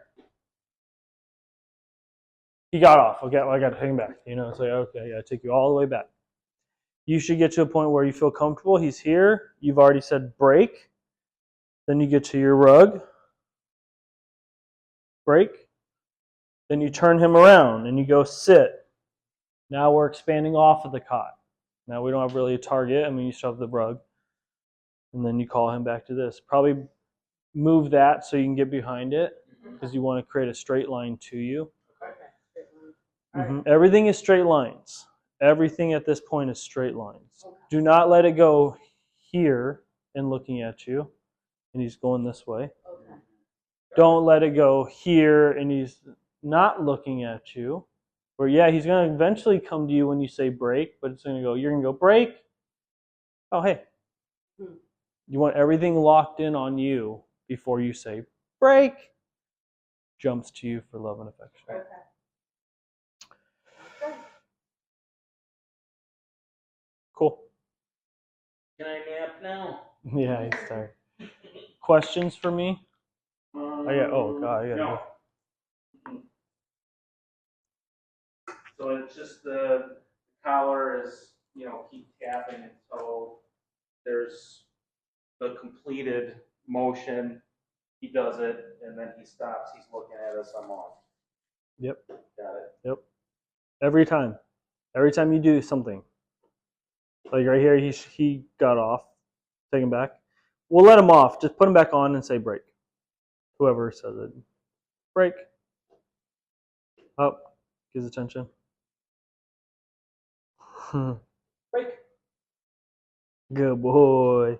He got off. Okay, well, I got to take him back. It's like, okay, I take you all the way back. You should get to a point where you feel comfortable. He's here. You've already said break. Then you get to your rug. Break. Then you turn him around and you go sit. Now we're expanding off of the cot. Now we don't have really a target. I mean, you still have the rug. And then you call him back to this. Probably move that so you can get behind it because you want to create a straight line to you. Everything is straight lines. Everything at this point is straight lines. Do not let it go here and looking at you and he's going this way. Don't let it go here and he's not looking at you. Or yeah, he's going to eventually come to you when you say break, but it's going to go, you're going to go break. Oh, hey. You want everything locked in on you before you say break. Jumps to you for love and affection. Okay. Cool. Can I nap now? Yeah, he's tired. Questions for me? Oh God, I gotta no. go. So it's just the collar is, keep tapping until there's the completed motion. He does it, and then he stops. He's looking at us. I'm on. Yep. Got it. Yep. Every time. Every time you do something. Like right here, he got off. Take him back. We'll let him off. Just put him back on and say break. Whoever says it. Break. Up. Gives attention. Break. Good boy.